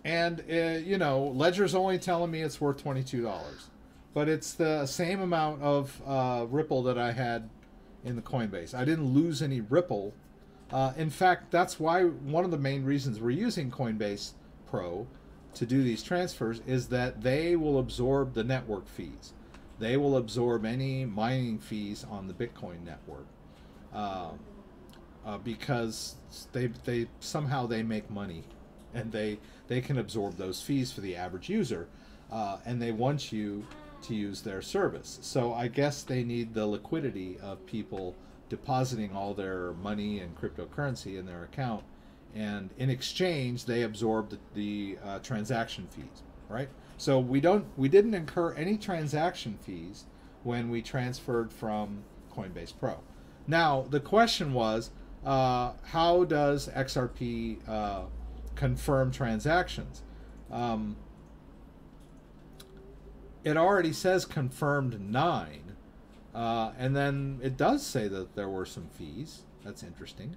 And, you know, Ledger's only telling me it's worth $22. But it's the same amount of Ripple that I had in the Coinbase. I didn't lose any Ripple. In fact, that's why one of the main reasons we're using Coinbase Pro to do these transfers is that they will absorb the network fees. They will absorb any mining fees on the Bitcoin network because they somehow they make money, and they can absorb those fees for the average user, and they want you to use their service. So I guess they need the liquidity of people depositing all their money and cryptocurrency in their account, and in exchange they absorb the transaction fees, right? So we didn't incur any transaction fees when we transferred from Coinbase Pro. Now the question was, how does XRP confirm transactions? It already says confirmed 9, and then it does say that there were some fees. That's interesting.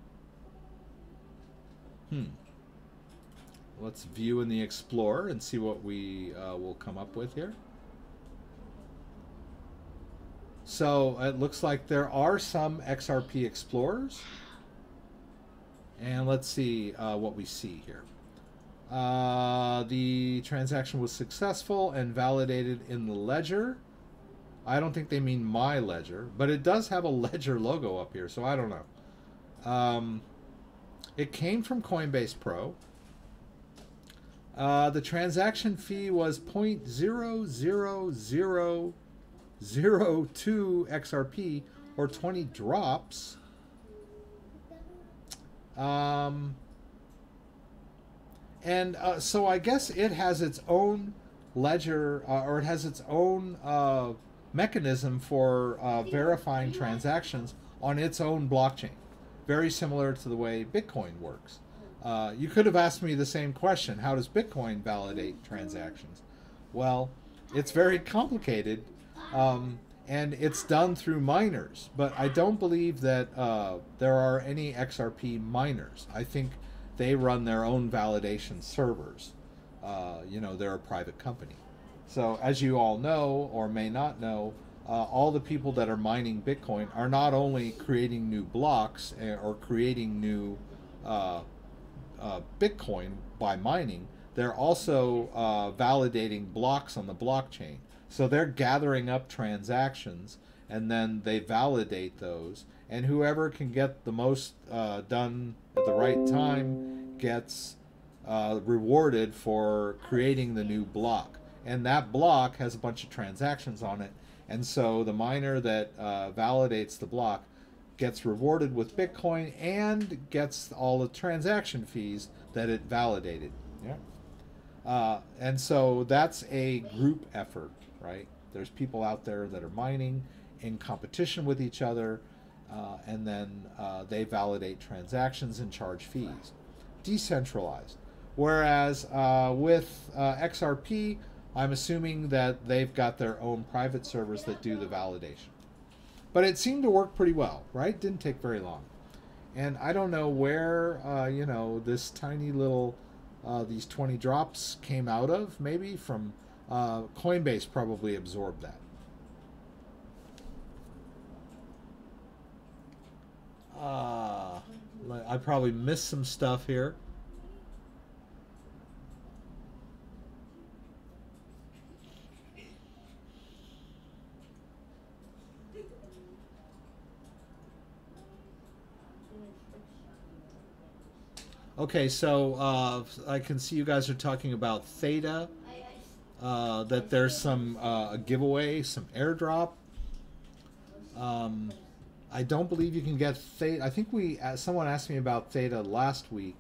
Let's view in the Explorer and see what we will come up with here. So it looks like there are some XRP Explorers, and let's see what we see here. The transaction was successful and validated in the ledger. I don't think they mean my ledger, but it does have a ledger logo up here, so I don't know. It came from Coinbase Pro. The transaction fee was 0.00002 XRP, or 20 drops. So I guess it has its own ledger, or it has its own mechanism for verifying transactions on its own blockchain. Very similar to the way Bitcoin works. You could have asked me the same question. How does Bitcoin validate transactions? Well, it's very complicated, and it's done through miners. But I don't believe that there are any XRP miners. I think they run their own validation servers. You know, they're a private company. So as you all know, or may not know, all the people that are mining Bitcoin are not only creating new blocks or creating new Bitcoin by mining, they're also validating blocks on the blockchain. So they're gathering up transactions, and then they validate those, and whoever can get the most done at the right time gets rewarded for creating the new block. And that block has a bunch of transactions on it, and so the miner that validates the block gets rewarded with Bitcoin and gets all the transaction fees that it validated. Yeah. And so that's a group effort, right? There's people out there that are mining in competition with each other, and then they validate transactions and charge fees. Decentralized. Whereas with XRP, I'm assuming that they've got their own private servers that do the validation. But it seemed to work pretty well, right? Didn't take very long. And I don't know where, you know, this tiny little, these 20 drops came out of. Maybe from Coinbase probably absorbed that. I probably missed some stuff here. Okay, so I can see you guys are talking about Theta. That there's some a giveaway, some airdrop. I don't believe you can get Theta. I think someone asked me about Theta last week,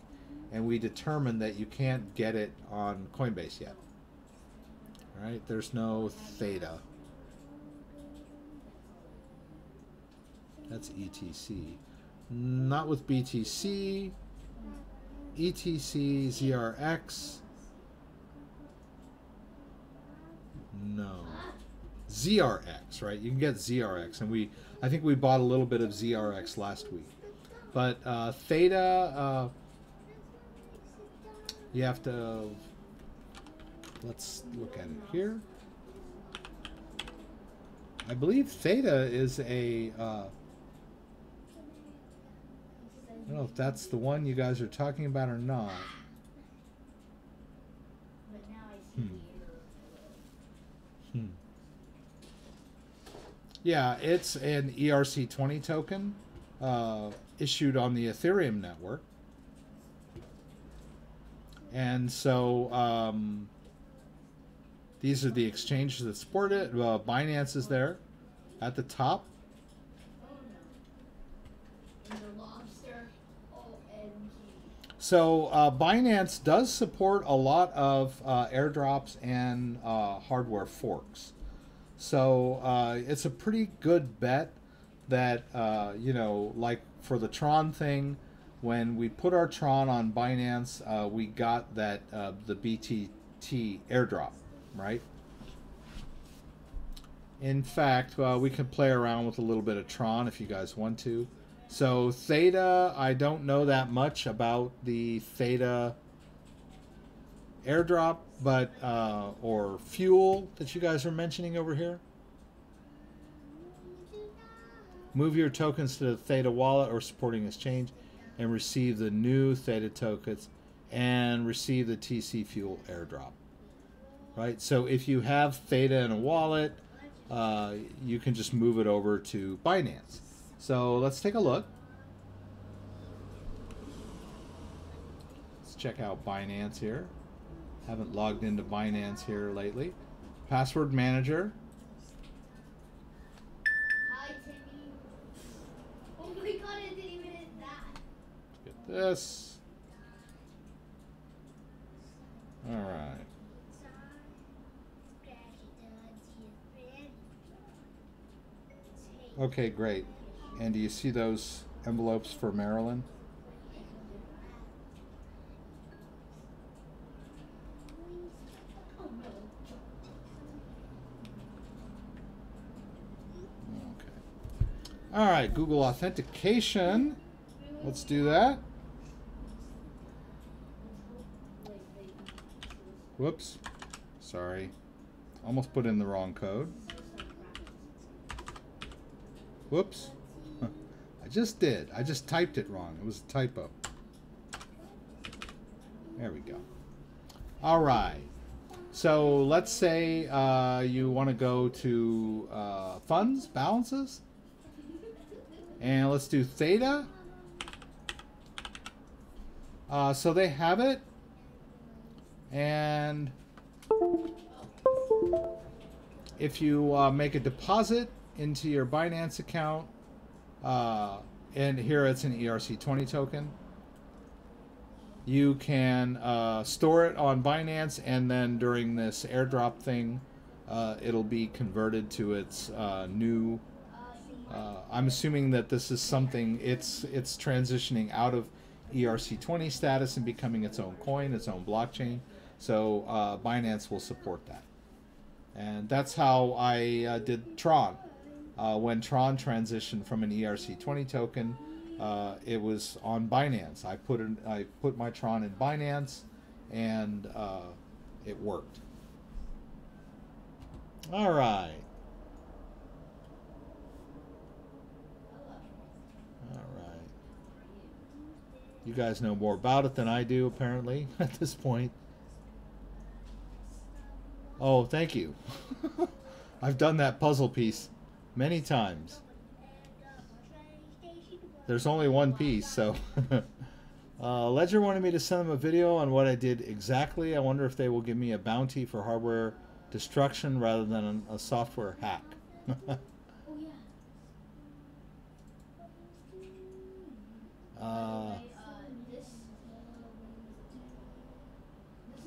and we determined that you can't get it on Coinbase yet. All right, there's no Theta. That's ETC. Not with BTC. ETC, ZRX. No. ZRX, right? You can get ZRX, and I think we bought a little bit of ZRX last week. But Theta, you have to, let's look at it here. I believe Theta is a, I don't know if that's the one you guys are talking about or not. Yeah, it's an ERC20 token issued on the Ethereum network. And so these are the exchanges that support it. Binance is there at the top. So Binance does support a lot of airdrops and hardware forks. So it's a pretty good bet that, you know, like for the Tron thing, when we put our Tron on Binance, we got that the BTT airdrop, right? In fact, we can play around with a little bit of Tron if you guys want to. So Theta, I don't know that much about the Theta airdrop, but or fuel that you guys are mentioning over here. Move your tokens to the Theta wallet or supporting exchange and receive the new Theta tokens and receive the TC fuel airdrop. Right? So if you have Theta in a wallet, you can just move it over to Binance. So let's take a look. Let's check out Binance here. Haven't logged into Binance here lately. Password manager. Hi, Timmy. Oh my god, it didn't even hit that. Let's get this. All right. Okay, great. And do you see those envelopes for Maryland? All right, Google Authentication. Let's do that. Whoops. Sorry. Almost put in the wrong code. Whoops. I just did. I just typed it wrong. It was a typo. There we go. All right. So let's say you want to go to funds, balances. And let's do Theta. So they have it. And if you make a deposit into your Binance account, and here it's an ERC20 token, you can store it on Binance, and then during this airdrop thing, it'll be converted to its new. I'm assuming that this is something it's transitioning out of ERC20 status and becoming its own coin, its own blockchain. So Binance will support that, and that's how I did Tron. When Tron transitioned from an ERC20 token, it was on Binance. I put my Tron in Binance, and it worked. All right. You guys know more about it than I do, apparently, at this point. Oh, thank you. I've done that puzzle piece many times. There's only one piece, so Ledger wanted me to send them a video on what I did exactly. I wonder if they will give me a bounty for hardware destruction rather than a software hack. Oh yeah.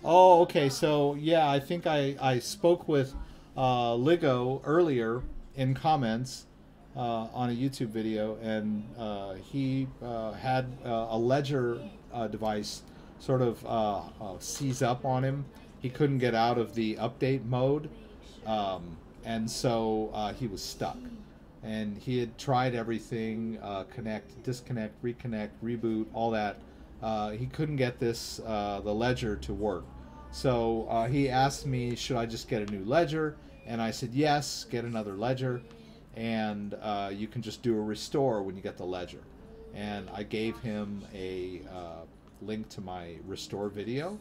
Oh, okay. So yeah, I think I spoke with Ligo earlier in comments on a YouTube video, and he had a Ledger device sort of seize up on him. He couldn't get out of the update mode, and so he was stuck. And he had tried everything, connect, disconnect, reconnect, reboot, all that. He couldn't get this, the Ledger to work. So he asked me, should I just get a new Ledger? And I said, yes, get another Ledger. And you can just do a restore when you get the Ledger. And I gave him a link to my restore video.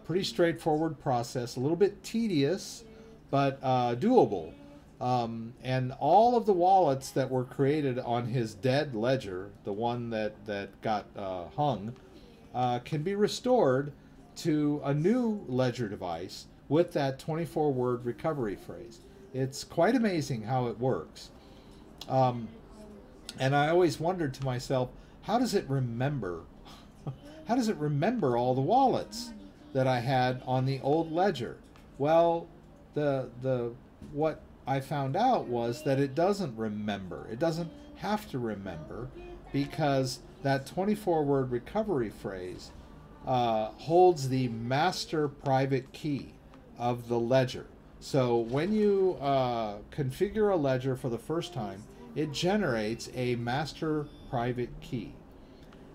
Pretty straightforward process, a little bit tedious, but doable. And all of the wallets that were created on his dead Ledger, the one that got hung, can be restored to a new Ledger device with that 24-word recovery phrase. It's quite amazing how it works. And I always wondered to myself, how does it remember? How does it remember all the wallets that I had on the old Ledger? Well, what I found out was that it doesn't remember. It doesn't have to remember, because that 24-word recovery phrase holds the master private key of the Ledger. So when you configure a Ledger for the first time, it generates a master private key.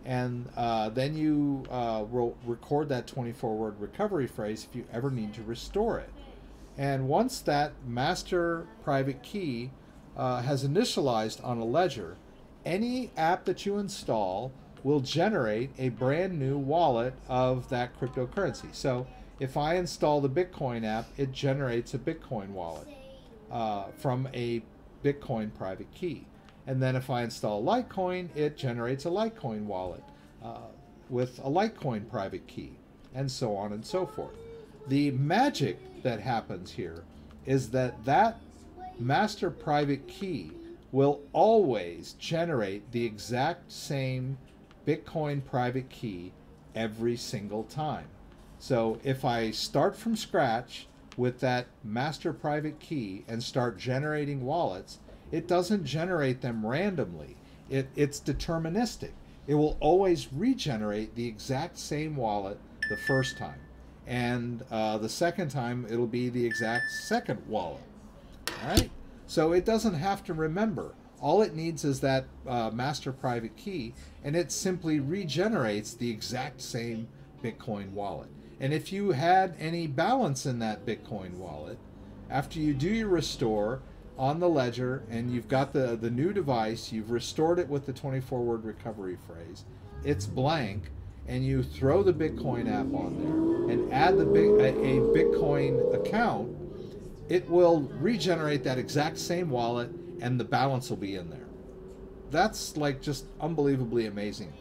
And then you will record that 24-word recovery phrase if you ever need to restore it. And once that master private key has initialized on a Ledger, any app that you install will generate a brand new wallet of that cryptocurrency. So if I install the Bitcoin app, it generates a Bitcoin wallet from a Bitcoin private key. And then if I install Litecoin, it generates a Litecoin wallet with a Litecoin private key, and so on and so forth. The magic that happens here is that that master private key will always generate the exact same Bitcoin private key every single time. So if I start from scratch with that master private key and start generating wallets, it doesn't generate them randomly. It's deterministic. It will always regenerate the exact same wallet the first time. And the second time, it'll be the exact second wallet. All right? So it doesn't have to remember. All it needs is that master private key, and it simply regenerates the exact same Bitcoin wallet. And if you had any balance in that Bitcoin wallet, after you do your restore on the Ledger and you've got the new device, you've restored it with the 24-word recovery phrase, it's blank, and you throw the Bitcoin app on there and add a Bitcoin account, it will regenerate that exact same wallet and the balance will be in there. That's like just unbelievably amazing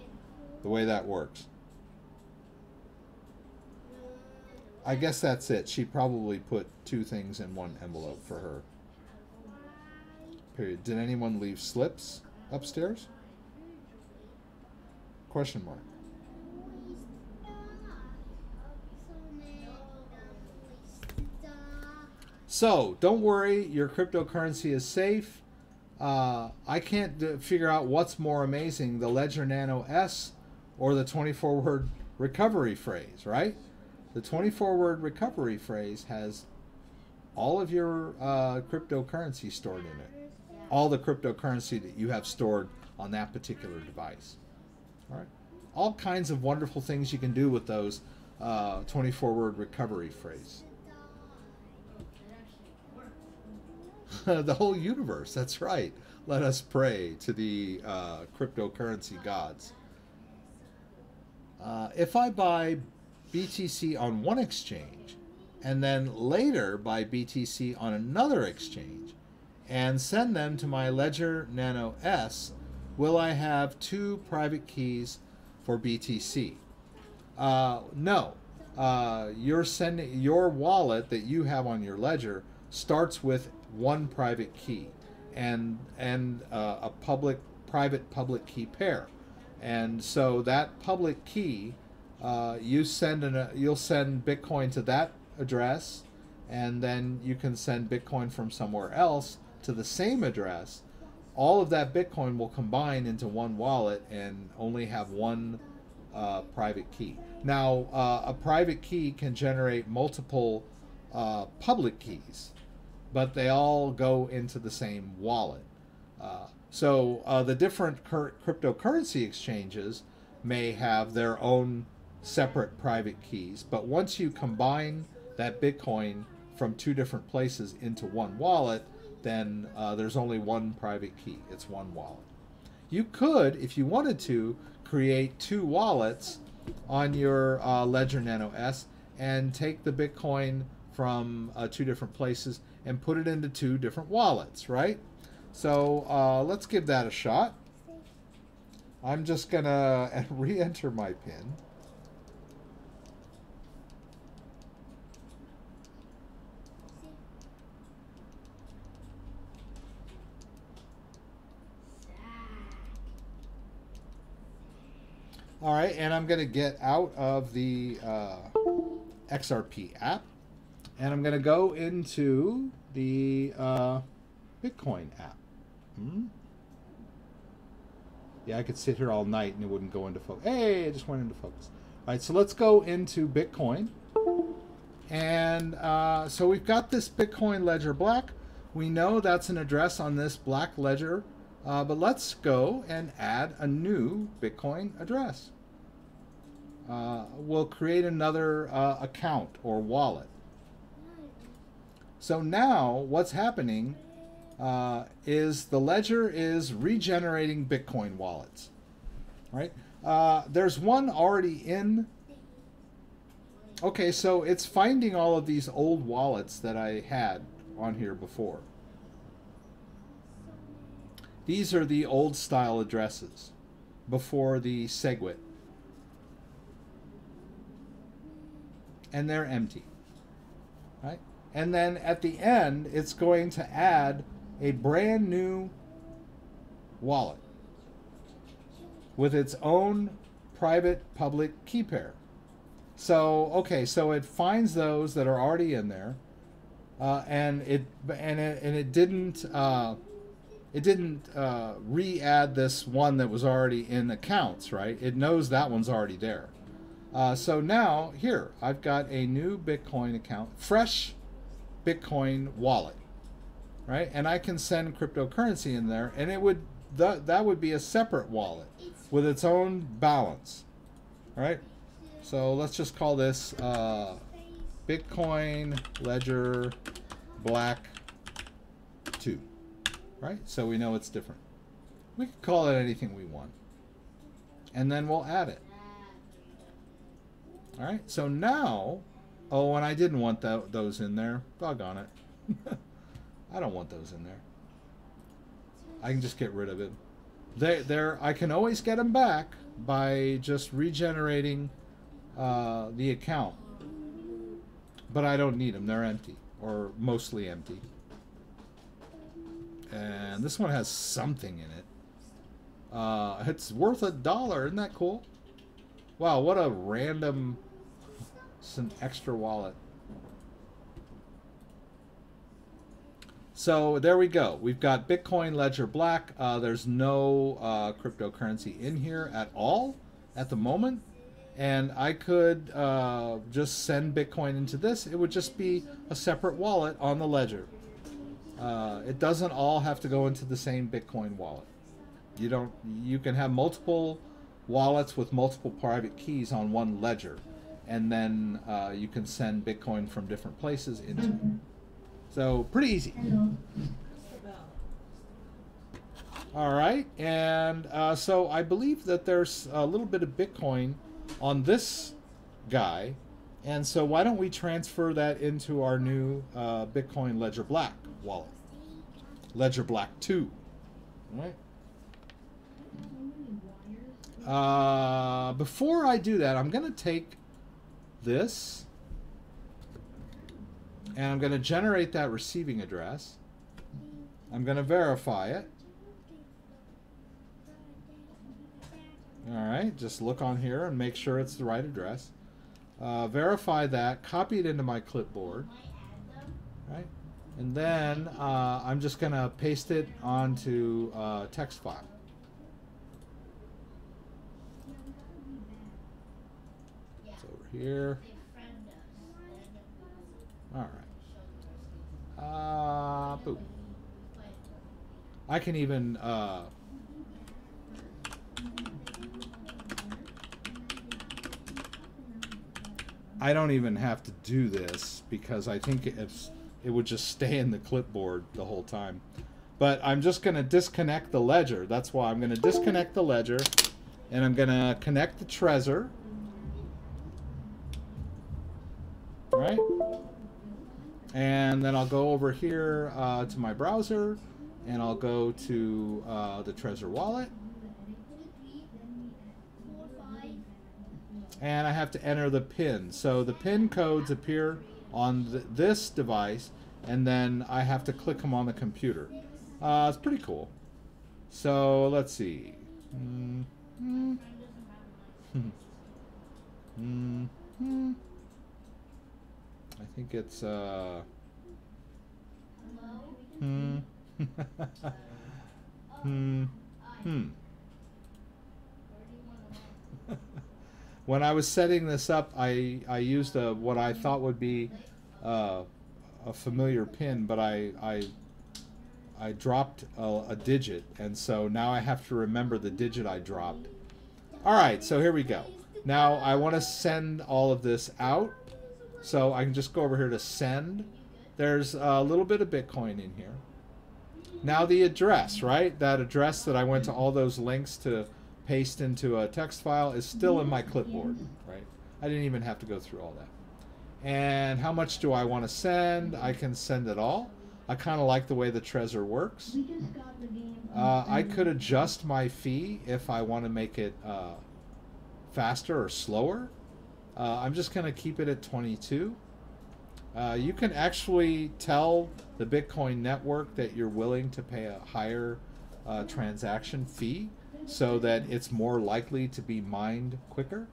the way that works. I guess that's it. She probably put two things in one envelope for her. Period. Did anyone leave slips upstairs? Question mark. So, don't worry, your cryptocurrency is safe. I can't figure out what's more amazing, the Ledger Nano S or the 24-word recovery phrase, right? The 24-word recovery phrase has all of your cryptocurrency stored in it. All the cryptocurrency that you have stored on that particular device. All right? All kinds of wonderful things you can do with those 24-word recovery phrase. The whole universe, that's right. Let us pray to the cryptocurrency gods. If I buy BTC on one exchange and then later buy BTC on another exchange and send them to my Ledger Nano S, will I have two private keys for BTC. No. You're sending your wallet that you have on your ledger starts with one private key and a private-public key pair. And so that public key, you'll send Bitcoin to that address, and then you can send Bitcoin from somewhere else to the same address. All of that Bitcoin will combine into one wallet and only have one private key. Now, a private key can generate multiple public keys, but they all go into the same wallet. So the different cryptocurrency exchanges may have their own separate private keys, but once you combine that Bitcoin from two different places into one wallet, then there's only one private key. It's one wallet. You could, if you wanted to, create two wallets on your Ledger Nano S and take the Bitcoin from two different places and put it into two different wallets, right? So let's give that a shot. I'm just going to re-enter my PIN. All right, and I'm going to get out of the XRP app, and I'm going to go into the Bitcoin app. Yeah, I could sit here all night and it wouldn't go into focus. Hey, it just went into focus. All right, so let's go into Bitcoin. And so we've got this Bitcoin Ledger Black. We know that's an address on this black ledger. But let's go and add a new Bitcoin address. We'll create another account or wallet. So now what's happening is the ledger is regenerating Bitcoin wallets. Right? There's one already in. Okay, so it's finding all of these old wallets that I had on here before. These are the old style addresses before the SegWit. And they're empty. Right? And then at the end, it's going to add a brand new wallet with its own private public key pair. So, okay, so it finds those that are already in there, and it didn't re-add this one that was already in accounts, right? It knows that one's already there. So now, here, I've got a new Bitcoin account, fresh Bitcoin wallet, right? And I can send cryptocurrency in there, and it would that would be a separate wallet with its own balance, all right? So let's just call this Bitcoin Ledger Black 2. Right? So we know it's different. We can call it anything we want. And then we'll add it. All right? So now, oh, and I didn't want those in there. Doggone it. I don't want those in there. I can just get rid of it. I can always get them back by just regenerating the account. But I don't need them. They're empty, or mostly empty. And this one has something in it. It's worth $1. Isn't that cool? Wow, what a random... It's an extra wallet. So there we go. We've got Bitcoin Ledger Black. There's no cryptocurrency in here at all at the moment. And I could just send Bitcoin into this. It would just be a separate wallet on the ledger. It doesn't all have to go into the same Bitcoin wallet. You can have multiple wallets with multiple private keys on one ledger, and then you can send Bitcoin from different places into it. So pretty easy. All right, and so I believe that there's a little bit of Bitcoin on this guy, and so why don't we transfer that into our new Bitcoin Ledger Black wallet, Ledger Black 2, right? Before I do that, I'm going to take this and I'm going to generate that receiving address. I'm going to verify it. Alright, just look on here and make sure it's the right address. Verify that, copy it into my clipboard. Right? And then I'm just going to paste it onto a text file. It's over here. Alright. Boom. I can even I don't even have to do this because I think it would just stay in the clipboard the whole time. But I'm just going to disconnect the ledger. That's why I'm going to disconnect the ledger and I'm going to connect the Trezor. Right? And then I'll go over here to my browser and I'll go to the Trezor wallet. And I have to enter the PIN. So the PIN codes appear on this device, and then I have to click them on the computer. It's pretty cool. So let's see. I think it's When I was setting this up, I used what I thought would be a familiar PIN, but I dropped a digit, and so now I have to remember the digit I dropped. All right, so here we go. Now I want to send all of this out, so I can just go over here to send. There's a little bit of Bitcoin in here. Now the address, right? That address that I went to all those links to paste into a text file is still in my clipboard, right? I didn't even have to go through all that. And how much do I want to send? I can send it all. I kind of like the way the Trezor works. I could adjust my fee if I want to make it faster or slower. I'm just going to keep it at 22. You can actually tell the Bitcoin network that you're willing to pay a higher transaction fee so that it's more likely to be mined quicker.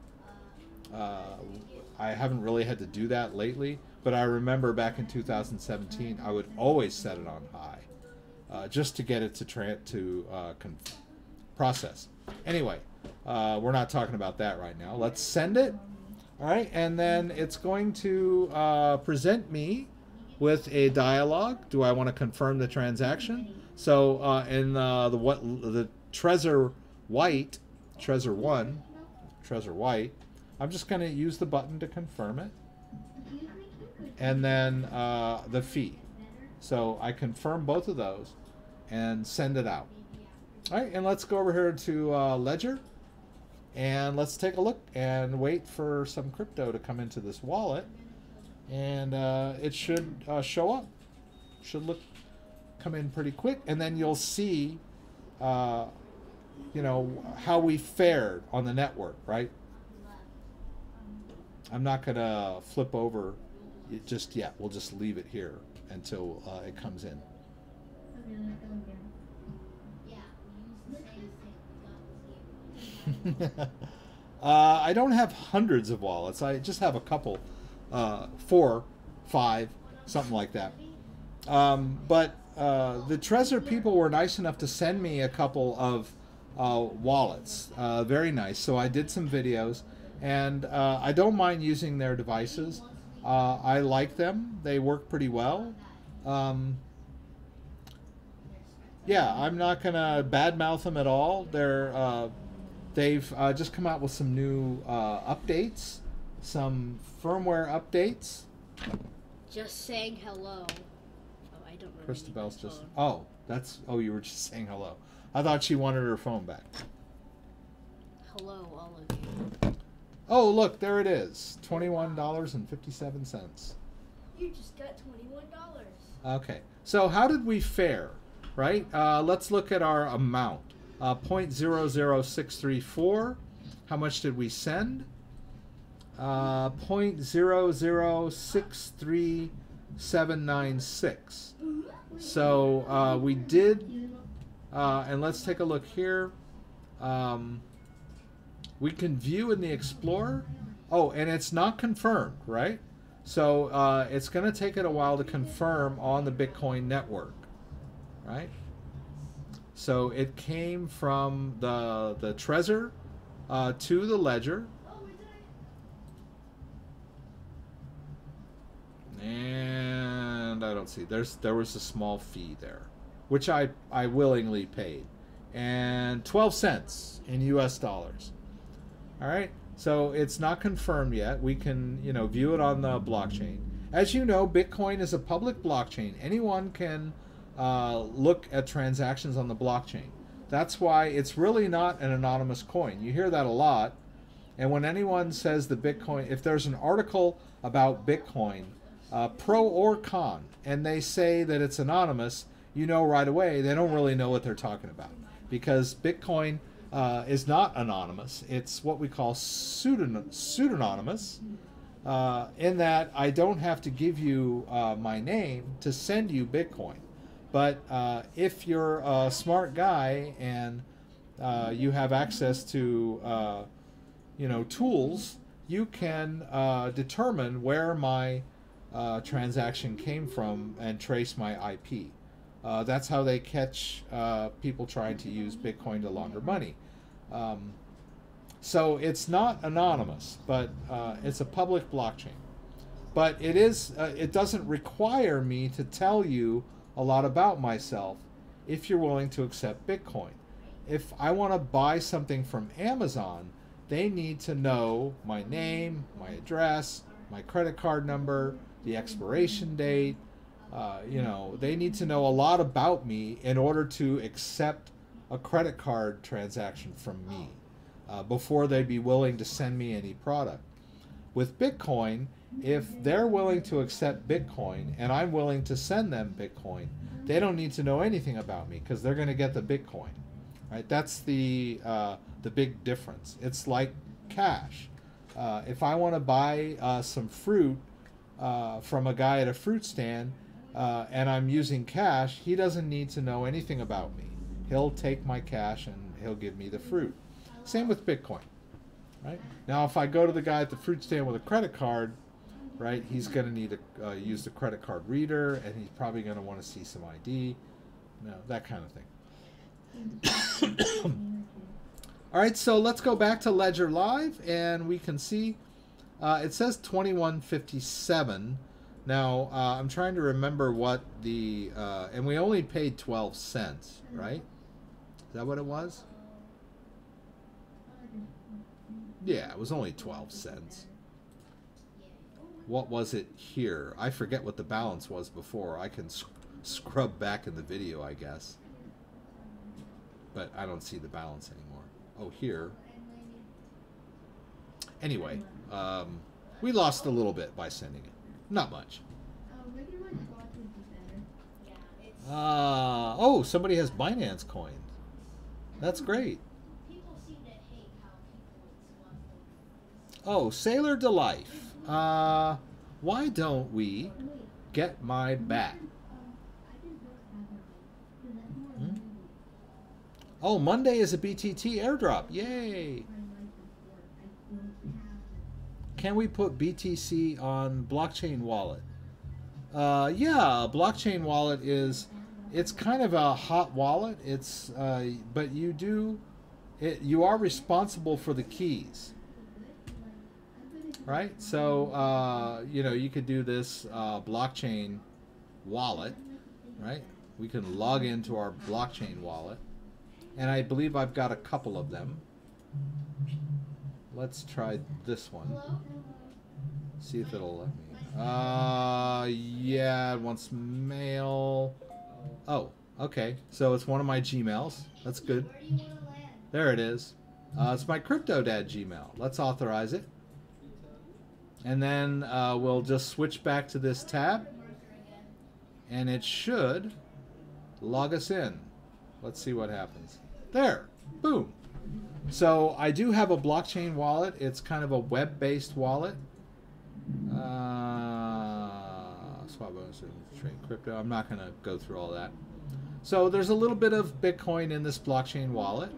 I haven't really had to do that lately, but I remember back in 2017 I would always set it on high just to get it to process. Anyway, we're not talking about that right now. Let's send it. All right, and then it's going to present me with a dialog. Do I want to confirm the transaction? So in the Trezor White, Trezor 1, Trezor White, I'm just going to use the button to confirm it. And then the fee. So I confirm both of those and send it out. All right, and let's go over here to Ledger. And let's take a look and wait for some crypto to come into this wallet. And it should show up. Should come in pretty quick. And then you'll see, you know, how we fared on the network, right? I'm not going to flip over it just yet. We'll just leave it here until it comes in. I don't have hundreds of wallets. I just have a couple, 4, 5, something like that. But the Trezor people were nice enough to send me a couple of wallets. Very nice. So I did some videos, and I don't mind using their devices. I like them. They work pretty well. Yeah, I'm not gonna badmouth them at all. They've just come out with some new updates, some firmware updates. Just saying hello. Oh, I don't really Christabel's just. Oh, oh, you were just saying hello. I thought she wanted her phone back. Hello, all of you. Oh, look, there it is. $21.57. You just got $21. Okay, so how did we fare, right? Let's look at our amount. 0.00634. How much did we send? 0.0063796. So we did, and let's take a look here. We can view in the Explorer. Oh, and it's not confirmed, right? So it's going to take it a while to confirm on the Bitcoin network, right? So it came from the Trezor to the Ledger. And I don't see. There was a small fee there, which I willingly paid, and 12 cents in US dollars. All right. So it's not confirmed yet. We can, view it on the blockchain. As you know, Bitcoin is a public blockchain. Anyone can look at transactions on the blockchain. That's why it's really not an anonymous coin. You hear that a lot. And when anyone says the Bitcoin, if there's an article about Bitcoin, pro or con, and they say that it's anonymous, you know right away they don't really know what they're talking about, because Bitcoin is not anonymous. It's what we call pseudonymous, in that I don't have to give you my name to send you Bitcoin. But if you're a smart guy and you have access to tools, you can determine where my transaction came from and trace my IP. That's how they catch people trying to use Bitcoin to launder money. So it's not anonymous, but it's a public blockchain. But it is. It doesn't require me to tell you a lot about myself if you're willing to accept Bitcoin. If I want to buy something from Amazon, they need to know my name, my address, my credit card number, the expiration date. They need to know a lot about me in order to accept a credit card transaction from me before they'd be willing to send me any product. With Bitcoin, if they're willing to accept Bitcoin and I'm willing to send them Bitcoin, they don't need to know anything about me because they're going to get the Bitcoin. Right? That's the big difference. It's like cash. If I want to buy some fruit from a guy at a fruit stand and I'm using cash, he doesn't need to know anything about me. He'll take my cash and he'll give me the fruit. Same with Bitcoin. Right? Now, if I go to the guy at the fruit stand with a credit card, right, he's going to need to use the credit card reader, and he's probably going to want to see some ID, that kind of thing. All right, so let's go back to Ledger Live, and we can see it says 2157. Now, I'm trying to remember what the, and we only paid 12 cents, right? Is that what it was? Yeah, it was only 12 cents. What was it here? I forget what the balance was before. I can scrub back in the video, I guess. But I don't see the balance anymore. Oh, here. Anyway, we lost a little bit by sending it. Not much. Oh, somebody has Binance coins. That's great. Oh, Sailor to Life. Why don't we get my bat? Oh, Monday is a BTT airdrop. Yay! Can we put BTC on blockchain wallet? Yeah, blockchain wallet it's kind of a hot wallet. It's but you are responsible for the keys. Right? So, you could do this blockchain wallet, right? We can log into our blockchain wallet. And I believe I've got a couple of them. Let's try this one. See if it'll let me. Yeah, it wants mail. Oh, okay. So it's one of my Gmails. That's good. There it is. It's my CryptoDad Gmail. Let's authorize it. And then we'll just switch back to this tab, and it should log us in. Let's see what happens. There. Boom. So I do have a blockchain wallet. It's kind of a web-based wallet. Swap trade crypto. I'm not going to go through all that. So there's a little bit of Bitcoin in this blockchain wallet.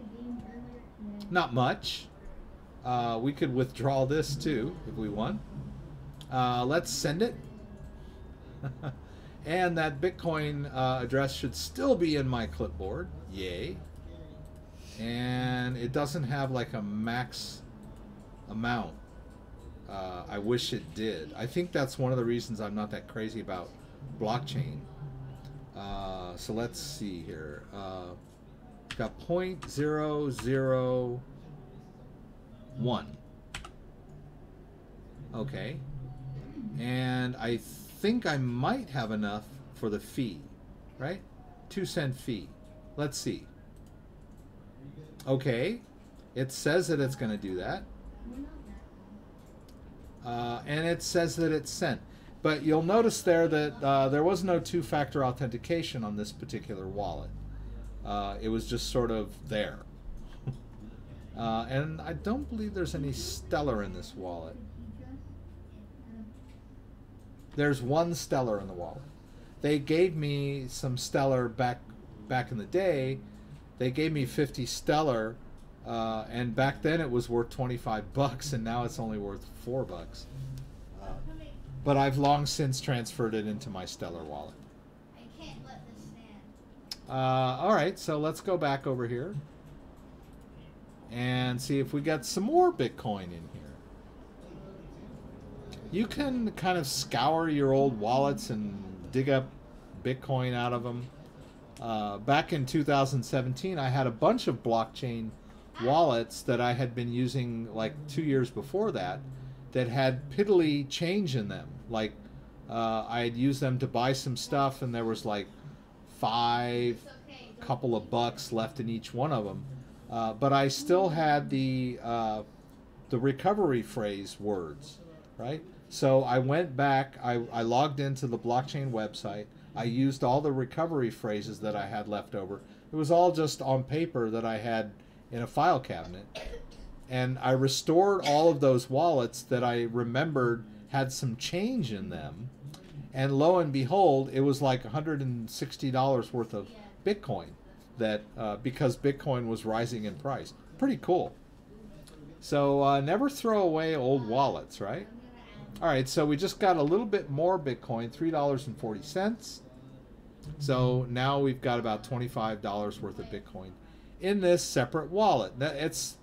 Not much. We could withdraw this too if we want. Let's send it. And that Bitcoin address should still be in my clipboard. Yay. And it doesn't have like a max amount. I wish it did. I think that's one of the reasons I'm not that crazy about blockchain. So let's see here. Got 0.001. Okay. And I think I might have enough for the fee, right? 2-cent fee. Let's see. Okay. It says that it's going to do that. And it says that it's sent. But you'll notice there that there was no two-factor authentication on this particular wallet. It was just sort of there. And I don't believe there's any Stellar in this wallet. There's one Stellar in the wallet. They gave me some Stellar back in the day. They gave me 50 Stellar, and back then it was worth 25 bucks, and now it's only worth $4. But I've long since transferred it into my Stellar wallet. I can't let this stand. All right, so let's go back over here and see if we get some more Bitcoin in here. You can kind of scour your old wallets and dig up Bitcoin out of them. Back in 2017, I had a bunch of blockchain wallets that I had been using like 2 years before that had piddly change in them. Like I had used them to buy some stuff, and there was like couple of bucks left in each one of them. But I still had the recovery phrase words, right? So I went back, I logged into the blockchain website, I used all the recovery phrases that I had left over. It was all just on paper that I had in a file cabinet. And I restored all of those wallets that I remembered had some change in them. And lo and behold, it was like $160 worth of Bitcoin that because Bitcoin was rising in price. Pretty cool. So never throw away old wallets, right? All right, so we just got a little bit more Bitcoin, $3.40. So now we've got about $25 worth of Bitcoin in this separate wallet. It's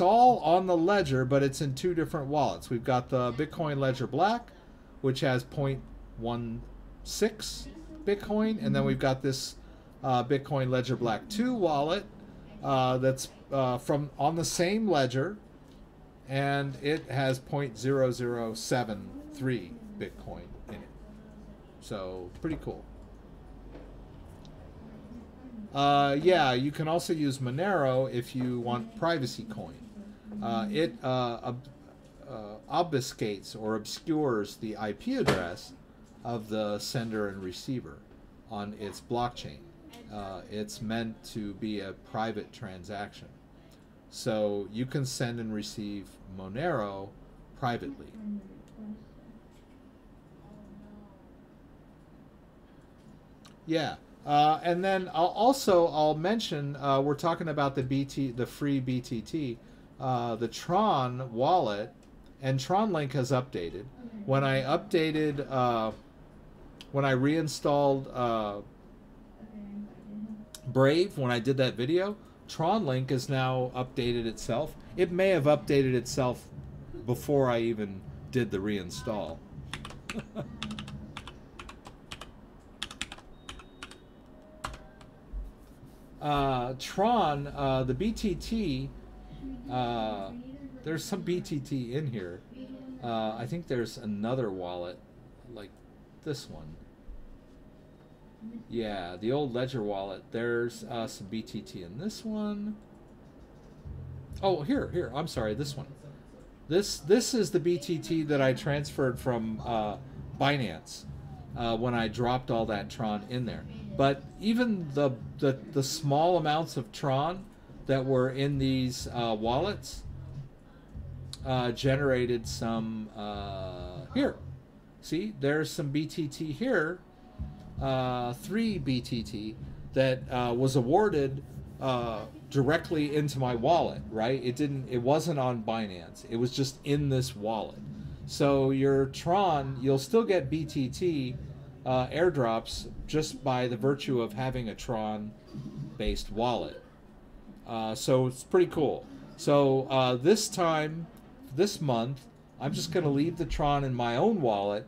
all on the ledger, but it's in two different wallets. We've got the Bitcoin Ledger Black, which has 0.16 Bitcoin, and then we've got this Bitcoin Ledger Black 2 wallet that's from on the same ledger, and it has 0.0073 Bitcoin in it. So pretty cool. Yeah, you can also use Monero if you want privacy coin. It obfuscates or obscures the IP address of the sender and receiver on its blockchain. It's meant to be a private transaction. So you can send and receive Monero privately. Yeah. And then I'll mention we're talking about the free BTT, the Tron wallet, and TronLink has updated. When I updated, when I reinstalled Brave, when I did that video, TronLink has now updated itself. It may have updated itself before I even did the reinstall. Tron, the BTT, there's some BTT in here. I think there's another wallet like this one. Yeah, the old Ledger wallet. There's some BTT in this one. Oh, here. I'm sorry, this one. This is the BTT that I transferred from Binance when I dropped all that Tron in there. But even the small amounts of Tron that were in these wallets generated some here. See, there's some BTT here, 3 BTT that was awarded directly into my wallet, right? It wasn't on Binance. It was just in this wallet. So your Tron, you'll still get BTT airdrops just by the virtue of having a Tron-based wallet. So it's pretty cool. So this month, I'm just going to leave the Tron in my own wallet,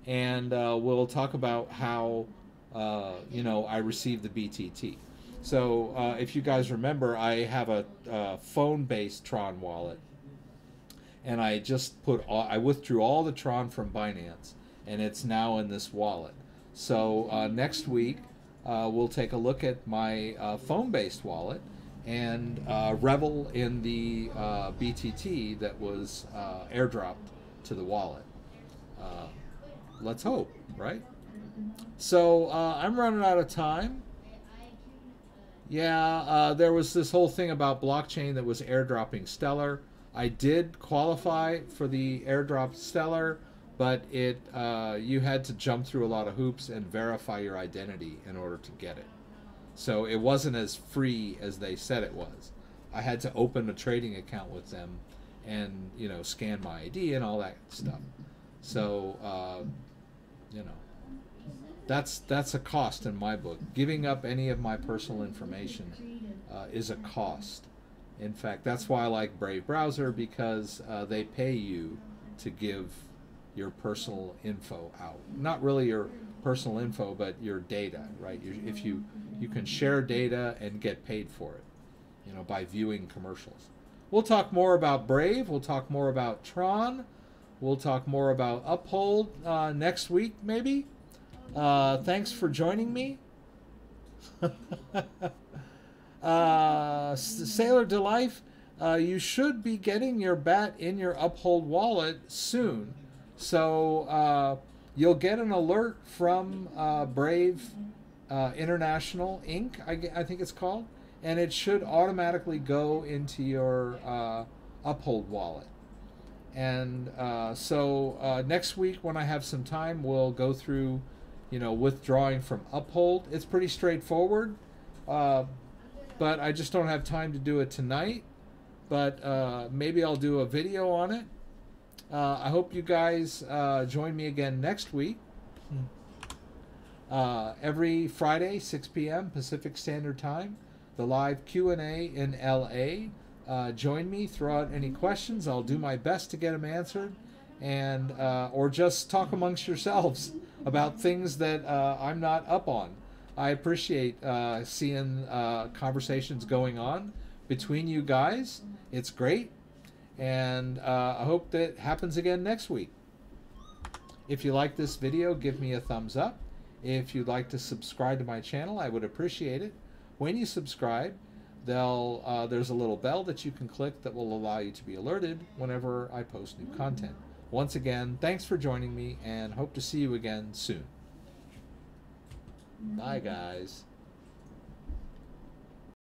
and we'll talk about how I received the BTT. So if you guys remember, I have a phone-based Tron wallet, and I just I withdrew all the Tron from Binance, and it's now in this wallet. So next week we'll take a look at my phone-based wallet and revel in the BTT that was airdropped to the wallet. Let's hope, right? So I'm running out of time. Yeah, there was this whole thing about blockchain that was airdropping Stellar. I did qualify for the airdrop Stellar, but you had to jump through a lot of hoops and verify your identity in order to get it. So it wasn't as free as they said it was. I had to open a trading account with them and, scan my ID and all that stuff. So, that's a cost in my book. Giving up any of my personal information is a cost. In fact, that's why I like Brave Browser, because they pay you to give your personal info out. Not really your personal info, but your data, right? If you can share data and get paid for it, by viewing commercials. We'll talk more about Brave. We'll talk more about Tron. We'll talk more about Uphold next week, maybe. Thanks for joining me. Sailor to Life, you should be getting your BAT in your Uphold wallet soon. So you'll get an alert from Brave International Inc., I think it's called, and it should automatically go into your Uphold wallet. And so next week, when I have some time, we'll go through, withdrawing from Uphold. It's pretty straightforward, but I just don't have time to do it tonight. But maybe I'll do a video on it. I hope you guys join me again next week. Every Friday, 6 p.m. Pacific Standard Time, the live Q&A in LA. Join me, throw out any questions. I'll do my best to get them answered, and or just talk amongst yourselves about things that I'm not up on. I appreciate seeing conversations going on between you guys. It's great, and I hope that happens again next week. If you like this video, give me a thumbs up. If you'd like to subscribe to my channel, I would appreciate it. When you subscribe, there's a little bell that you can click that will allow you to be alerted whenever I post new content. Once again, thanks for joining me, and hope to see you again soon. Bye, guys.